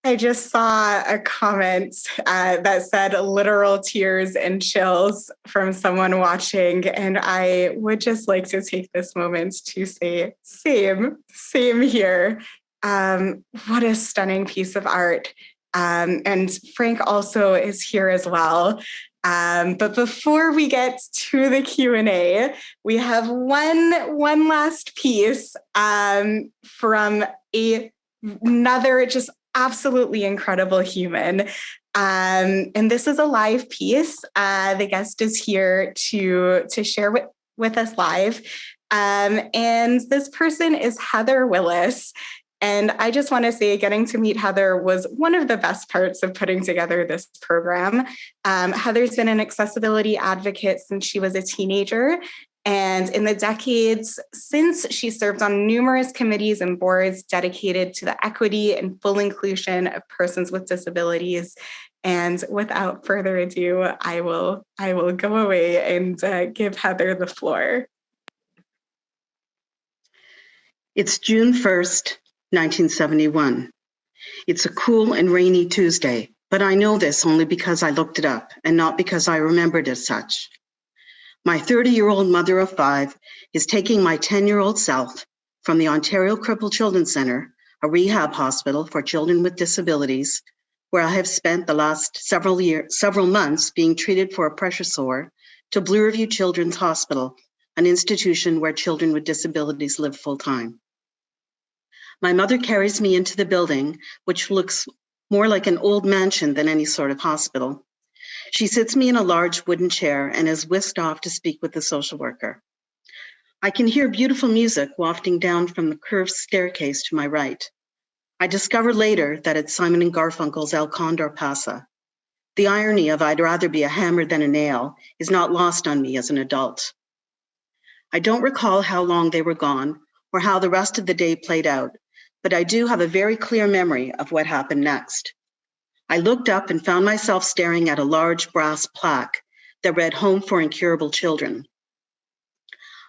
I just saw a comment that said literal tears and chills from someone watching. And I would just like to take this moment to say, same here. What a stunning piece of art. And Frank also is here as well. But before we get to the Q&A, we have one last piece from another just absolutely incredible human. And this is a live piece. The guest is here to share with us live. And this person is Heather Willis. And I just want to say getting to meet Heather was one of the best parts of putting together this program. Heather's been an accessibility advocate since she was a teenager. And in the decades since, she served on numerous committees and boards dedicated to the equity and full inclusion of persons with disabilities. And without further ado, I will go away and give Heather the floor. It's June 1st, 1971. It's a cool and rainy Tuesday, but I know this only because I looked it up and not because I remembered as such. My 30-year-old mother of 5 is taking my 10-year-old self from the Ontario Crippled Children's Centre, a rehab hospital for children with disabilities, where I have spent the last several months being treated for a pressure sore, to Blue Review Children's Hospital, an institution where children with disabilities live full-time. My mother carries me into the building, which looks more like an old mansion than any sort of hospital. She sits me in a large wooden chair and is whisked off to speak with the social worker. I can hear beautiful music wafting down from the curved staircase to my right. I discover later that it's Simon and Garfunkel's El Condor Pasa. The irony of I'd rather be a hammer than a nail is not lost on me as an adult. I don't recall how long they were gone or how the rest of the day played out, but I do have a very clear memory of what happened next. I looked up and found myself staring at a large brass plaque that read Home for Incurable Children.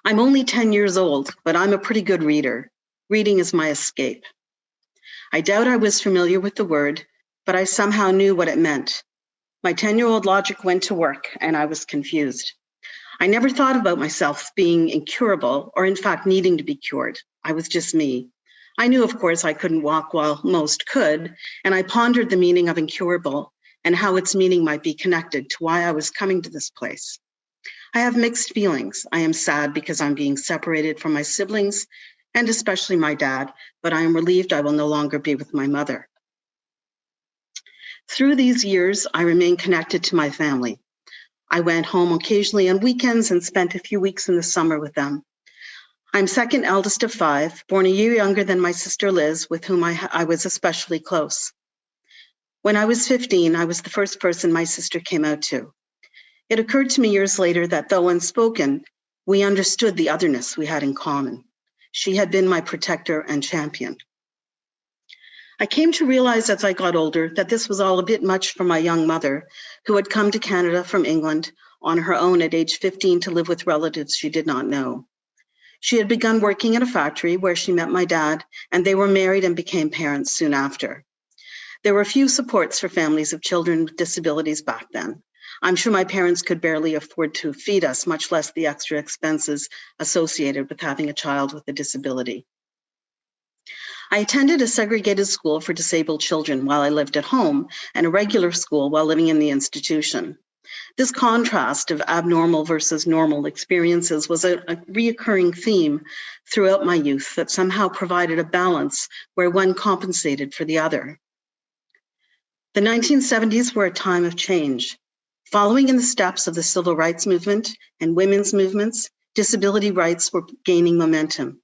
I'm only 10 years old, but I'm a pretty good reader. Reading is my escape. I doubt I was familiar with the word, but I somehow knew what it meant. My 10-year-old logic went to work and I was confused. I never thought about myself being incurable or in fact needing to be cured. I was just me. I knew, of course, I couldn't walk while most could, and I pondered the meaning of incurable and how its meaning might be connected to why I was coming to this place. I have mixed feelings. I am sad because I'm being separated from my siblings and especially my dad, but I am relieved I will no longer be with my mother. Through these years, I remained connected to my family. I went home occasionally on weekends and spent a few weeks in the summer with them. I'm second eldest of 5, born a year younger than my sister Liz, with whom I was especially close. When I was 15, I was the first person my sister came out to. It occurred to me years later that though unspoken, we understood the otherness we had in common. She had been my protector and champion. I came to realize as I got older that this was all a bit much for my young mother, who had come to Canada from England on her own at age 15 to live with relatives she did not know. She had begun working in a factory where she met my dad, and they were married and became parents soon after. There were few supports for families of children with disabilities back then. I'm sure my parents could barely afford to feed us, much less the extra expenses associated with having a child with a disability. I attended a segregated school for disabled children while I lived at home and a regular school while living in the institution. This contrast of abnormal versus normal experiences was a reoccurring theme throughout my youth that somehow provided a balance where one compensated for the other. The 1970s were a time of change. Following in the steps of the civil rights movement and women's movements, disability rights were gaining momentum.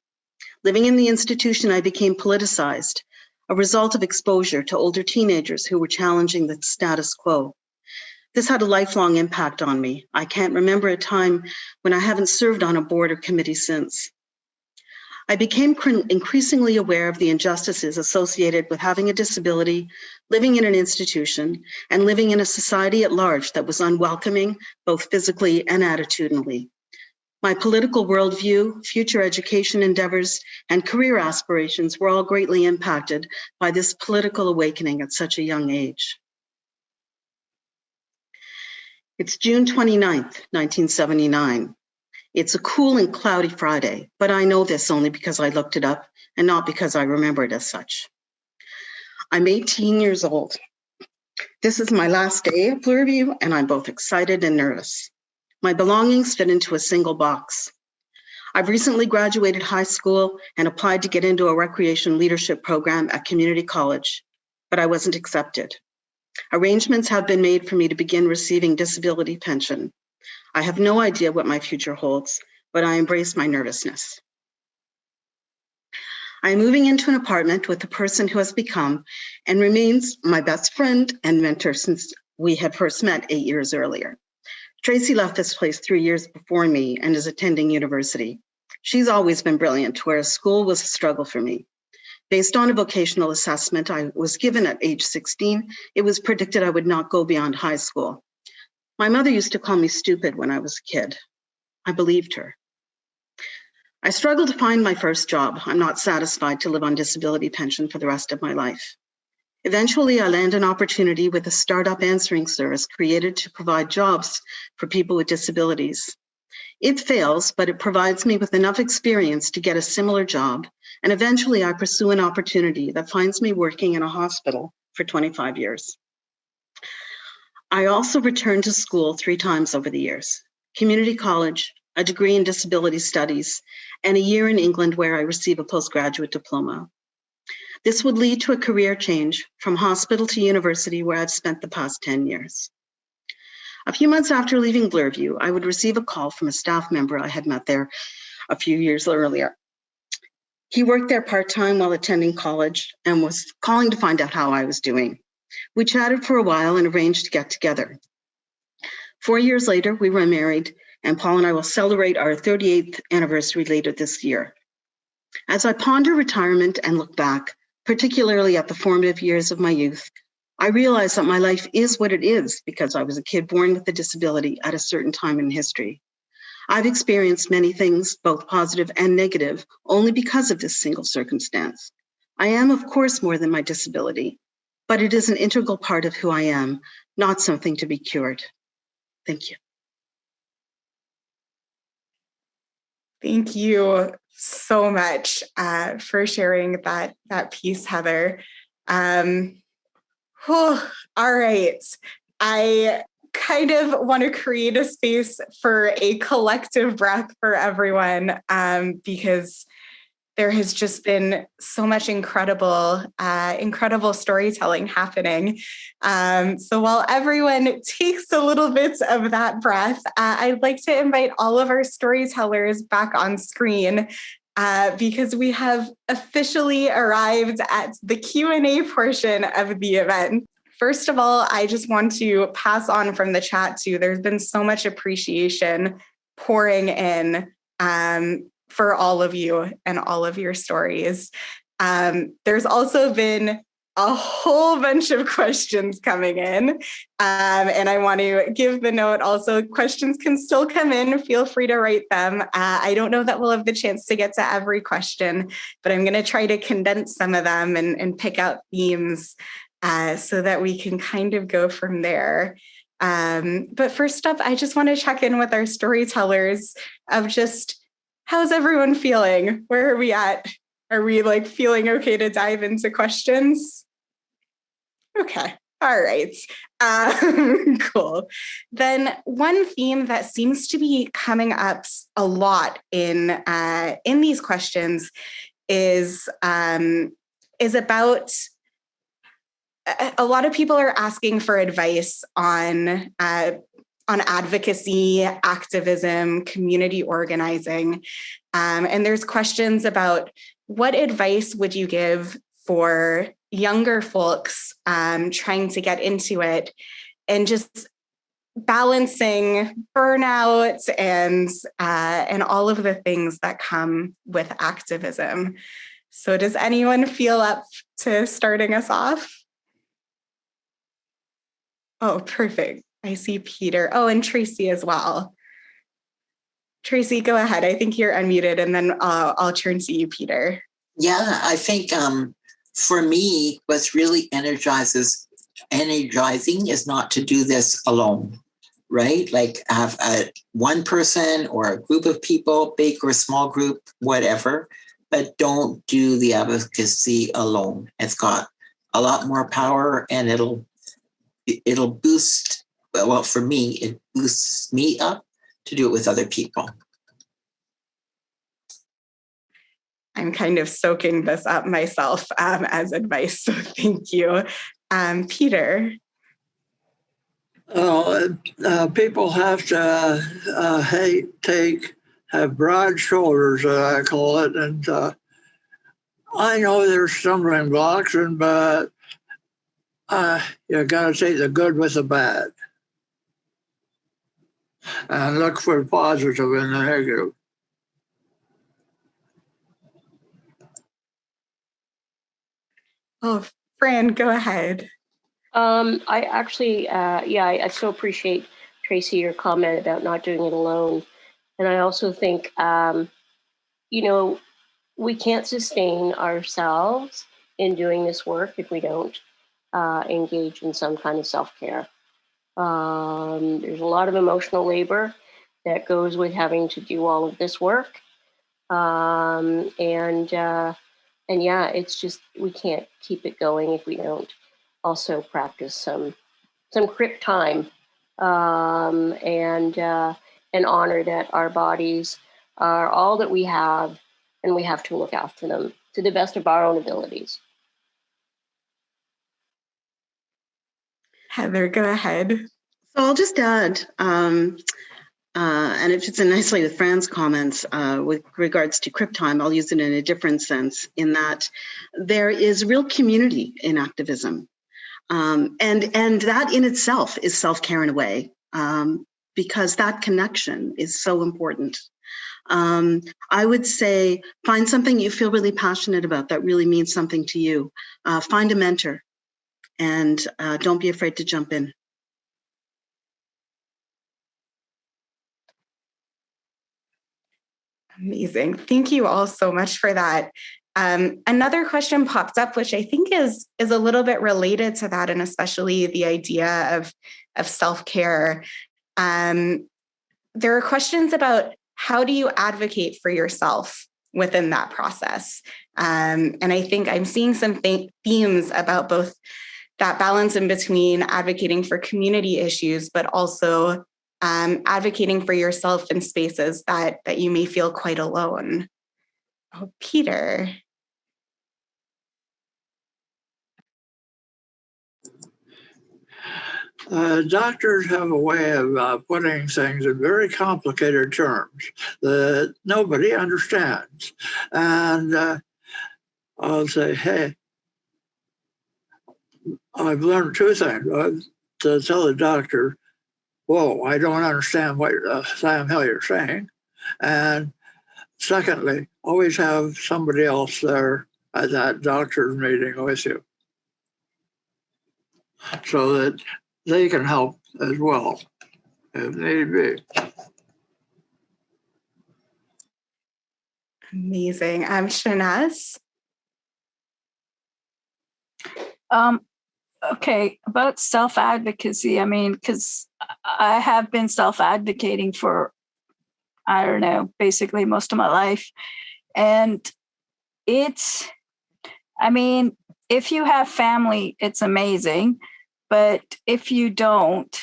Living in the institution, I became politicized, a result of exposure to older teenagers who were challenging the status quo. This had a lifelong impact on me. I can't remember a time when I haven't served on a board or committee since. I became increasingly aware of the injustices associated with having a disability, living in an institution, and living in a society at large that was unwelcoming, both physically and attitudinally. My political worldview, future education endeavors, and career aspirations were all greatly impacted by this political awakening at such a young age. It's June 29th, 1979. It's a cool and cloudy Friday, but I know this only because I looked it up and not because I remember it as such. I'm 18 years old. This is my last day at Bloorview, and I'm both excited and nervous. My belongings fit into a single box. I've recently graduated high school and applied to get into a recreation leadership program at community college, but I wasn't accepted. Arrangements have been made for me to begin receiving disability pension. I have no idea what my future holds, but I embrace my nervousness. I am moving into an apartment with a person who has become and remains my best friend and mentor since we had first met 8 years earlier. Tracy left this place 3 years before me and is attending university. She's always been brilliant, whereas school was a struggle for me. Based on a vocational assessment I was given at age 16, it was predicted I would not go beyond high school. My mother used to call me stupid when I was a kid. I believed her. I struggled to find my first job. I'm not satisfied to live on disability pension for the rest of my life. Eventually, I land an opportunity with a startup answering service created to provide jobs for people with disabilities. It fails, but it provides me with enough experience to get a similar job, and eventually I pursue an opportunity that finds me working in a hospital for 25 years. I also returned to school 3 times over the years: community college, a degree in disability studies, and a year in England where I received a postgraduate diploma. This would lead to a career change from hospital to university where I've spent the past 10 years. A few months after leaving Bloorview, I would receive a call from a staff member I had met there a few years earlier. He worked there part-time while attending college and was calling to find out how I was doing. We chatted for a while and arranged to get together. 4 years later, we were married, and Paul and I will celebrate our 38th anniversary later this year. As I ponder retirement and look back, particularly at the formative years of my youth, I realize that my life is what it is because I was a kid born with a disability at a certain time in history. I've experienced many things, both positive and negative, only because of this single circumstance. I am, of course, more than my disability, but it is an integral part of who I am, not something to be cured. Thank you. Thank you so much for sharing that piece, Heather. All right. I kind of want to create a space for a collective breath for everyone because there has just been so much incredible storytelling happening. So while everyone takes a little bit of that breath, I'd like to invite all of our storytellers back on screen because we have officially arrived at the Q&A portion of the event. First of all, I just want to pass on from the chat too. There's been so much appreciation pouring in for all of you and all of your stories. There's also been a whole bunch of questions coming in. And I want to give the note also, questions can still come in. Feel free to write them. I don't know that we'll have the chance to get to every question, but I'm going to try to condense some of them and pick out themes so that we can kind of go from there. But first up, I just want to check in with our storytellers of just, how's everyone feeling? Where are we at? Are we feeling okay to dive into questions? Okay. All right. Cool. Then one theme that seems to be coming up a lot in these questions is about a lot of people are asking for advice on advocacy, activism, community organizing. And there's questions about what advice would you give for younger folks trying to get into it and just balancing burnout and all of the things that come with activism. So does anyone feel up to starting us off? Oh, perfect. I see Peter. Oh, and Tracy as well. Tracy, go ahead. I think you're unmuted, and then I'll turn to you, Peter. Yeah, I think for me, what's really energizing is not to do this alone, right? Like have one person or a group of people, big or small group, whatever, but don't do the advocacy alone. It's got a lot more power and it'll it'll boost, well, for me, it boosts me up to do it with other people. I'm kind of soaking this up myself as advice, so thank you. Peter. People have to have broad shoulders, I call it. And I know there's stumbling blocks, but you got to take the good with the bad and look for the positive in the negative. Oh, Fran, go ahead. I actually, I so appreciate, Tracy, your comment about not doing it alone. And I also think, we can't sustain ourselves in doing this work if we don't engage in some kind of self-care. There's a lot of emotional labor that goes with having to do all of this work. It's just, we can't keep it going if we don't also practice some crypt time and honor that our bodies are all that we have, and we have to look after them to the best of our own abilities. Heather, go ahead. So I'll just add, and it fits in nicely with Fran's comments with regards to crypt time. I'll use it in a different sense, in that there is real community in activism. And that in itself is self-care in a way, because that connection is so important. I would say find something you feel really passionate about that really means something to you. Find a mentor, and don't be afraid to jump in. Amazing. Thank you all so much for that. Another question popped up, which I think is a little bit related to that, and especially the idea of self-care. There are questions about how do you advocate for yourself within that process? And I think I'm seeing some themes about both that balance in between advocating for community issues, but also advocating for yourself in spaces that you may feel quite alone. Oh, Peter. Doctors have a way of putting things in very complicated terms that nobody understands. And I'll say, hey, I've learned two things. To tell the doctor, whoa, I don't understand what Sam Hill you're saying. And secondly, always have somebody else there at that doctor's meeting with you, so that they can help as well, if need be. Amazing. Shanaz? Okay, about self-advocacy, I mean, because I have been self-advocating for, I don't know, basically most of my life. And if you have family, it's amazing. But if you don't,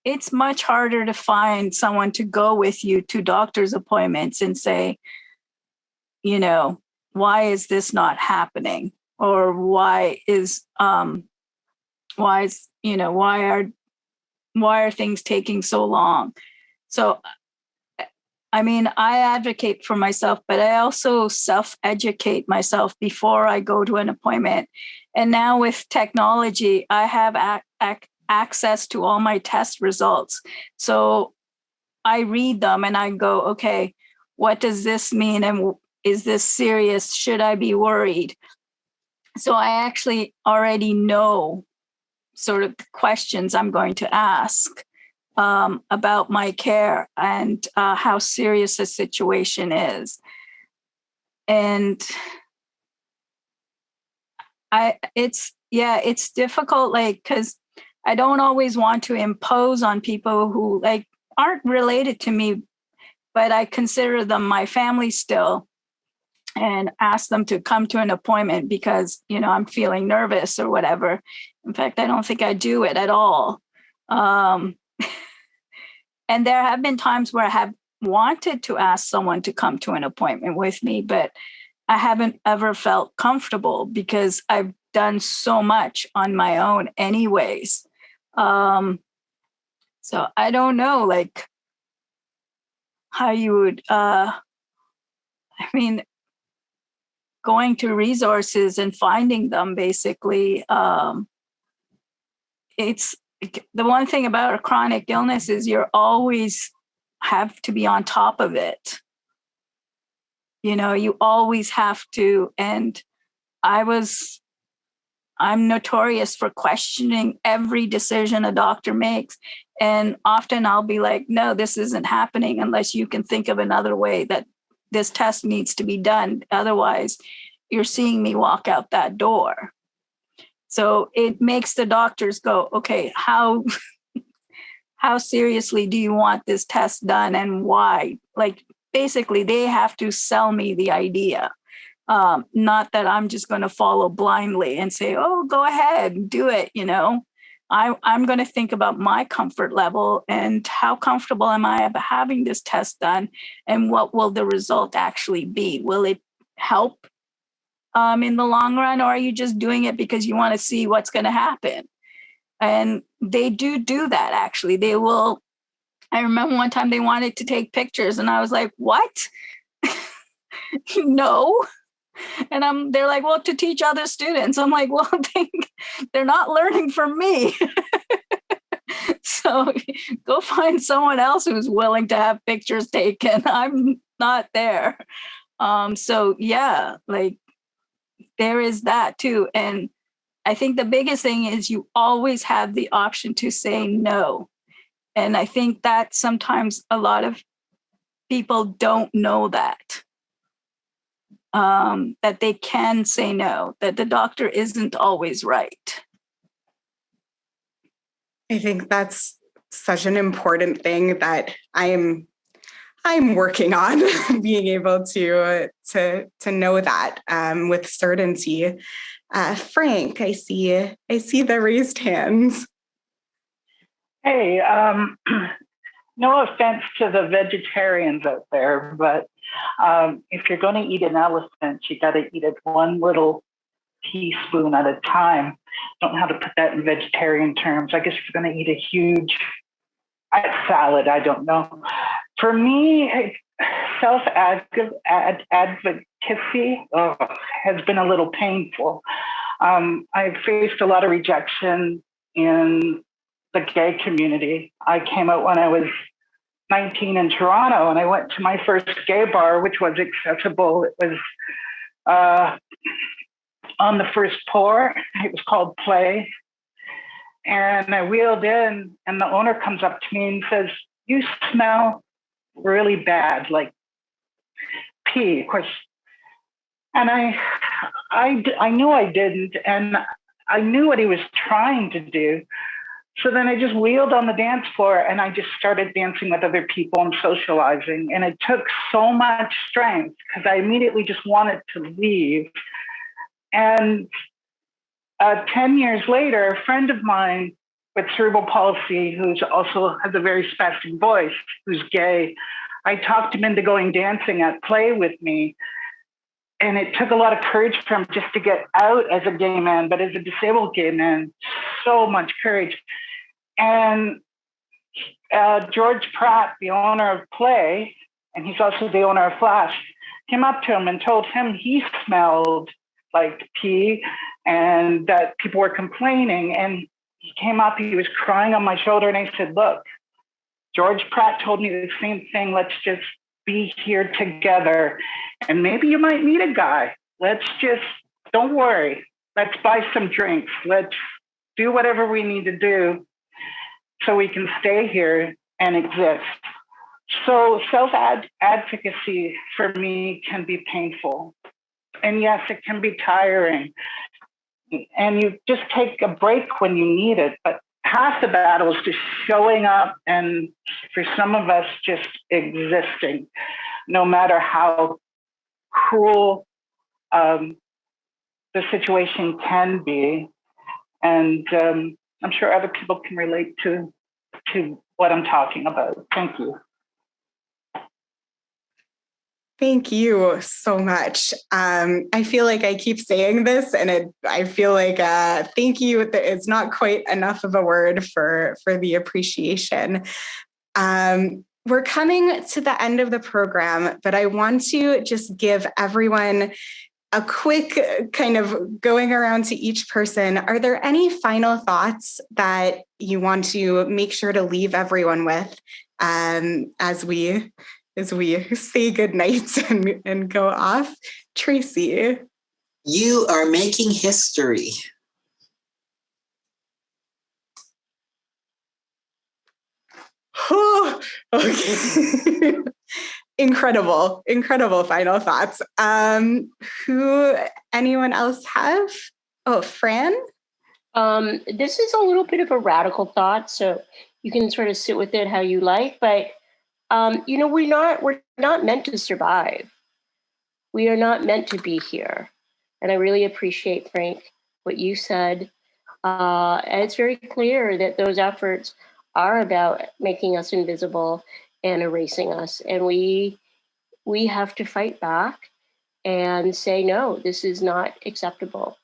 it's much harder to find someone to go with you to doctor's appointments and say, why is this not happening? Or why are things taking so long? So, I advocate for myself, but I also self-educate myself before I go to an appointment. And now with technology, I have access to all my test results. So I read them and I go, okay, what does this mean? And is this serious? Should I be worried? So I actually already know sort of the questions I'm going to ask about my care and how serious the situation is. And it's difficult, because I don't always want to impose on people who aren't related to me, but I consider them my family still. and ask them to come to an appointment because, I'm feeling nervous or whatever. In fact, I don't think I do it at all. And there have been times where I have wanted to ask someone to come to an appointment with me, but I haven't ever felt comfortable because I've done so much on my own anyways. So I don't know, like, how you would, going to resources and finding them, basically. It's the one thing about a chronic illness is you're always have to be on top of it. You always have to. And I'm notorious for questioning every decision a doctor makes. And often I'll be like, no, this isn't happening unless you can think of another way that this test needs to be done. Otherwise, you're seeing me walk out that door. So it makes the doctors go, okay, how seriously do you want this test done and why? Like, basically, they have to sell me the idea. Not that I'm just going to follow blindly and say, oh, go ahead, do it. I'm going to think about my comfort level and how comfortable am I about having this test done and what will the result actually be? Will it help in the long run, or are you just doing it because you want to see what's going to happen? And they do that, actually. They will. I remember one time they wanted to take pictures and I was like, what? No. And they're like, well, to teach other students. I'm like, well, they're not learning from me. So go find someone else who's willing to have pictures taken. I'm not there. So yeah, like, there is that too. And I think the biggest thing is you always have the option to say no. And I think that sometimes a lot of people don't know that. That they can say no, that the doctor isn't always right. I think that's such an important thing that I'm working on being able to know that with certainty. Frank, I see the raised hands. Hey, no offense to the vegetarians out there, but if you're going to eat an elephant, you got to eat it one little teaspoon at a time. Don't know how to put that in vegetarian terms. I guess if you're going to eat a huge salad, I don't know. For me, self-advocacy has been a little painful. I've faced a lot of rejection in the gay community. I came out when I was 19 in Toronto, and I went to my first gay bar, which was accessible. It was on the first floor. It was called Play. And I wheeled in, and the owner comes up to me and says, "You smell really bad, like pee," of course. And I knew I didn't, and I knew what he was trying to do. So then I just wheeled on the dance floor and I just started dancing with other people and socializing. And it took so much strength because I immediately just wanted to leave. And 10 years later, a friend of mine with cerebral palsy, who's also has a very spastic voice, who's gay, I talked him into going dancing at Play with me. And it took a lot of courage for him just to get out as a gay man, but as a disabled gay man, so much courage. And George Pratt, the owner of Play, and he's also the owner of Flash, came up to him and told him he smelled like pee and that people were complaining. And he came up, he was crying on my shoulder, and I said, "Look, George Pratt told me the same thing. Let's just be here together. And maybe you might meet a guy. Don't worry. Let's buy some drinks. Let's do whatever we need to do so we can stay here and exist." So self-advocacy for me can be painful. And yes, it can be tiring. And you just take a break when you need it. But half the battle is just showing up, and for some of us, just existing, no matter how cruel the situation can be. And I'm sure other people can relate to what I'm talking about. Thank you. Thank you so much. I feel like I keep saying this, and I feel like thank you. It's not quite enough of a word for the appreciation. We're coming to the end of the program, but I want to just give everyone a quick kind of going around to each person. Are there any final thoughts that you want to make sure to leave everyone with as we say goodnight and go off? Tracy. You are making history. Oh, okay. Incredible final thoughts. Anyone else have? Oh, Fran? This is a little bit of a radical thought, so you can sort of sit with it how you like, but we're not meant to survive. We are not meant to be here. And I really appreciate, Frank, what you said. And it's very clear that those efforts are about making us invisible and erasing us. And we have to fight back and say, no, this is not acceptable.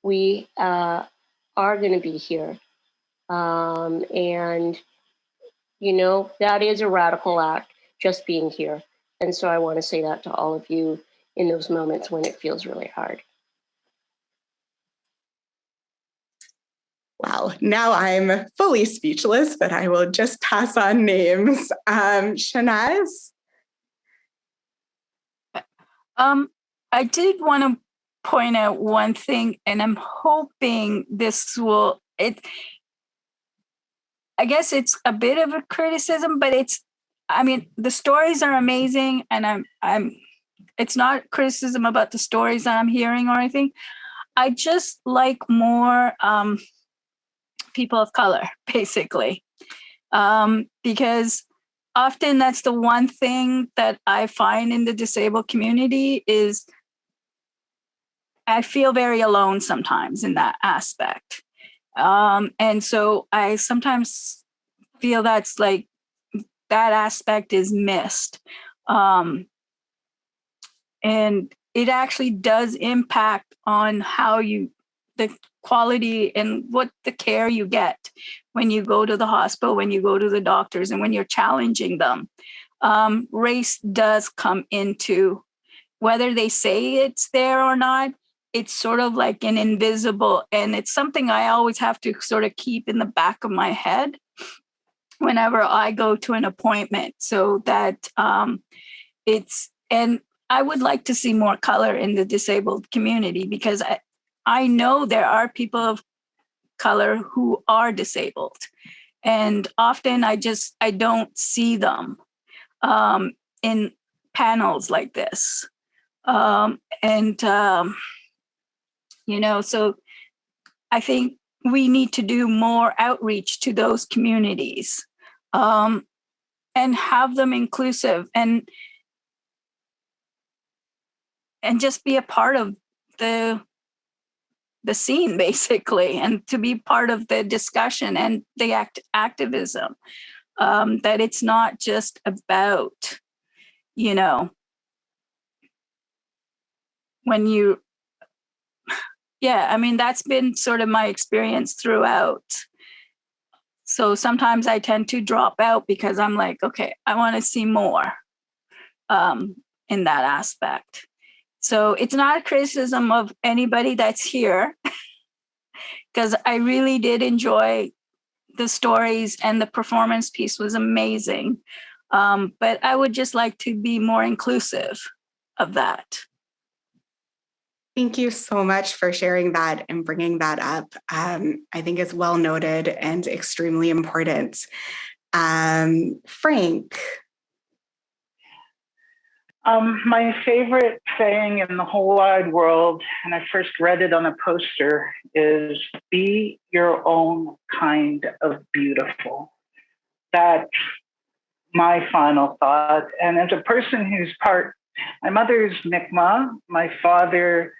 We are going to be here. And, that is a radical act, just being here. And so I want to say that to all of you in those moments when it feels really hard. Wow, now I'm fully speechless, but I will just pass on names. Shanaz? I did want to point out one thing, and I'm hoping this will, I guess it's a bit of a criticism, but the stories are amazing, and it's not criticism about the stories that I'm hearing or anything. I just like more people of color, basically, because often that's the one thing that I find in the disabled community is I feel very alone sometimes in that aspect. And so I sometimes feel that's like that aspect is missed. And it actually does impact on how the quality and what the care you get when you go to the hospital, when you go to the doctors, and when you're challenging them. Race does come into, whether they say it's there or not, it's sort of like an invisible, and it's something I always have to sort of keep in the back of my head whenever I go to an appointment, so that and I would like to see more color in the disabled community, because I know there are people of color who are disabled, and often I don't see them in panels like this. So I think we need to do more outreach to those communities and have them inclusive and just be a part of the scene, basically, and to be part of the discussion and the activism. That it's not just about, when you, that's been sort of my experience throughout. So sometimes I tend to drop out because I'm like, okay, I want to see more in that aspect. So it's not a criticism of anybody that's here, because I really did enjoy the stories, and the performance piece was amazing. But I would just like to be more inclusive of that. Thank you so much for sharing that and bringing that up. I think it's well noted and extremely important. Frank? My favorite saying in the whole wide world, and I first read it on a poster, is be your own kind of beautiful. That's my final thought. And as a person who's part my mother's Mi'kmaq. My father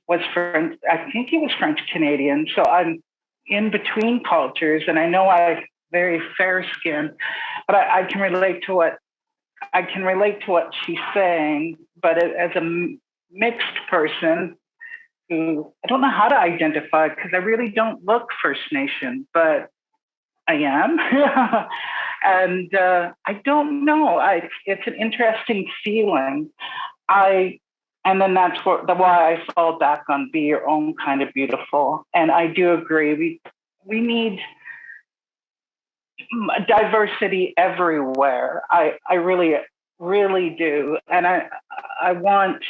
was French. I think he was French Canadian. So I'm in between cultures, and I know I'm very fair skinned, but I can relate to what she's saying. But as a mixed person, who I don't know how to identify because I really don't look First Nation, but I am. And I don't know. It's an interesting feeling. And then that's why I fall back on be your own kind of beautiful. And I do agree. We need diversity everywhere. I really, really do. And I want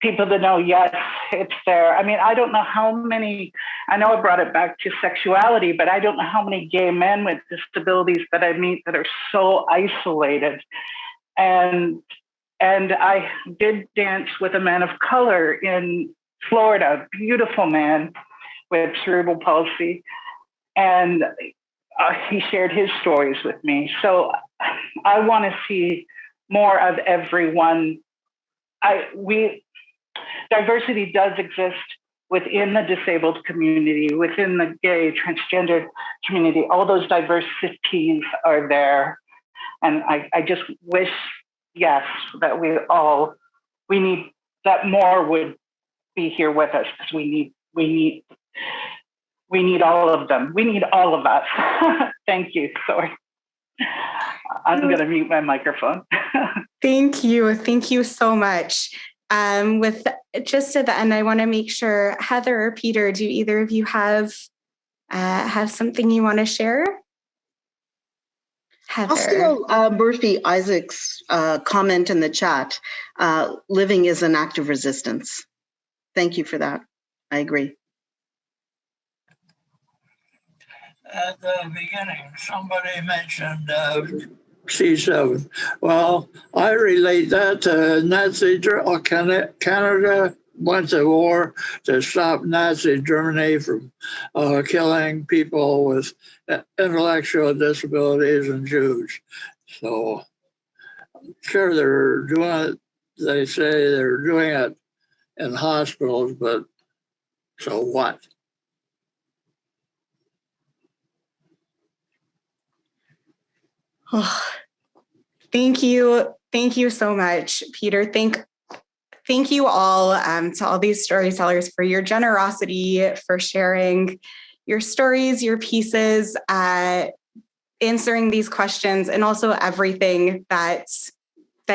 people to know, yes, it's there. I mean, I don't know how many, I know I brought it back to sexuality, but I don't know how many gay men with disabilities that I meet that are so isolated. And I did dance with a man of color in Florida, beautiful man with cerebral palsy. And he shared his stories with me. So I want to see more of everyone. Diversity does exist within the disabled community, within the gay, transgender community. All those diversities are there. And I just wish, yes, that we need that more would be here with us, because we need all of them. We need all of us. Thank you. Sorry. I'm going to mute my microphone. Thank you. Thank you so much. With just at the end, I want to make sure, Heather or Peter, do either of you have something you want to share? Heather. I'll steal Murphy Isaac's comment in the chat. Living is an act of resistance. Thank you for that. I agree. At the beginning, somebody mentioned C7. Well, I relate that to Nazi Canada went to war to stop Nazi Germany from killing people with intellectual disabilities and Jews. So, sure, they're doing it. They say they're doing it in hospitals, but so what? Oh, thank you. Thank you so much, Peter. Thank you all to all these storytellers for your generosity, for sharing your stories, your pieces, answering these questions, and also everything that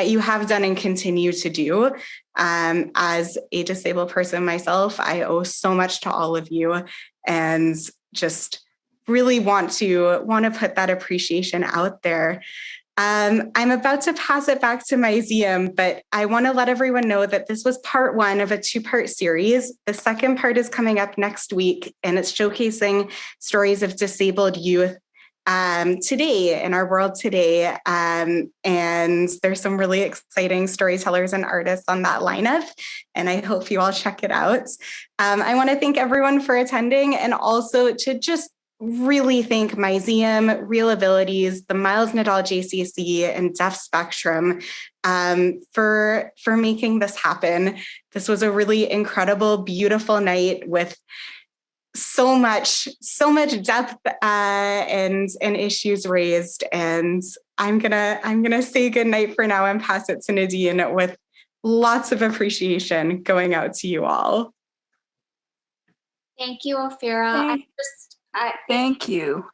you have done and continue to do. As a disabled person myself, I owe so much to all of you, and just really want to put that appreciation out there. I'm about to pass it back to my Ziam, but I want to let everyone know that this was part one of a two-part series. The second part is coming up next week, and it's showcasing stories of disabled youth today in our world today. And there's some really exciting storytellers and artists on that lineup, and I hope you all check it out. I want to thank everyone for attending, and also to just really thank my Ziam, Real Abilities, the Miles Nadal JCC, and Deaf Spectrum for making this happen. This was a really incredible, beautiful night with so much depth and issues raised. And I'm gonna say goodnight for now and pass it to Nadine with lots of appreciation going out to you all. Thank you, Ophira. Thank you.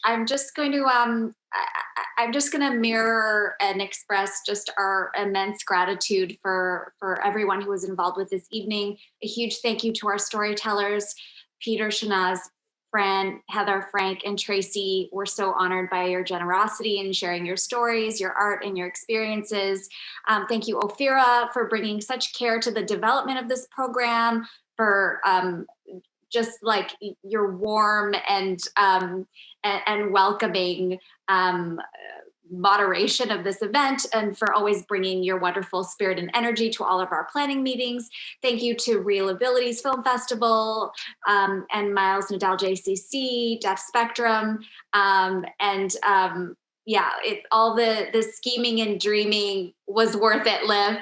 I'm just going to mirror and express just our immense gratitude for everyone who was involved with this evening. A huge thank you to our storytellers, Peter, Shanaz, Fran, Heather, Frank, and Tracy. We're so honored by your generosity in sharing your stories, your art, and your experiences. Thank you, Ophira, for bringing such care to the development of this program, for just like your warm and welcoming moderation of this event, and for always bringing your wonderful spirit and energy to all of our planning meetings. Thank you to Real Abilities Film Festival and Miles Nadal JCC, Deaf Spectrum, and all the scheming and dreaming was worth it, Liv.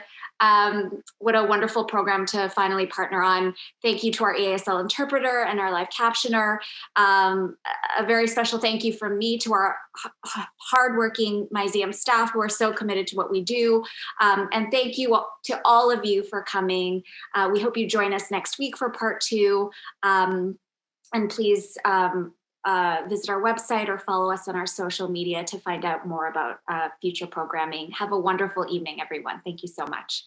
What a wonderful program to finally partner on. Thank you to our EASL interpreter and our live captioner. A very special thank you from me to our hardworking Myseum staff who are so committed to what we do. And thank you to all of you for coming. We hope you join us next week for part 2. And please visit our website or follow us on our social media to find out more about future programming. Have a wonderful evening, everyone. Thank you so much.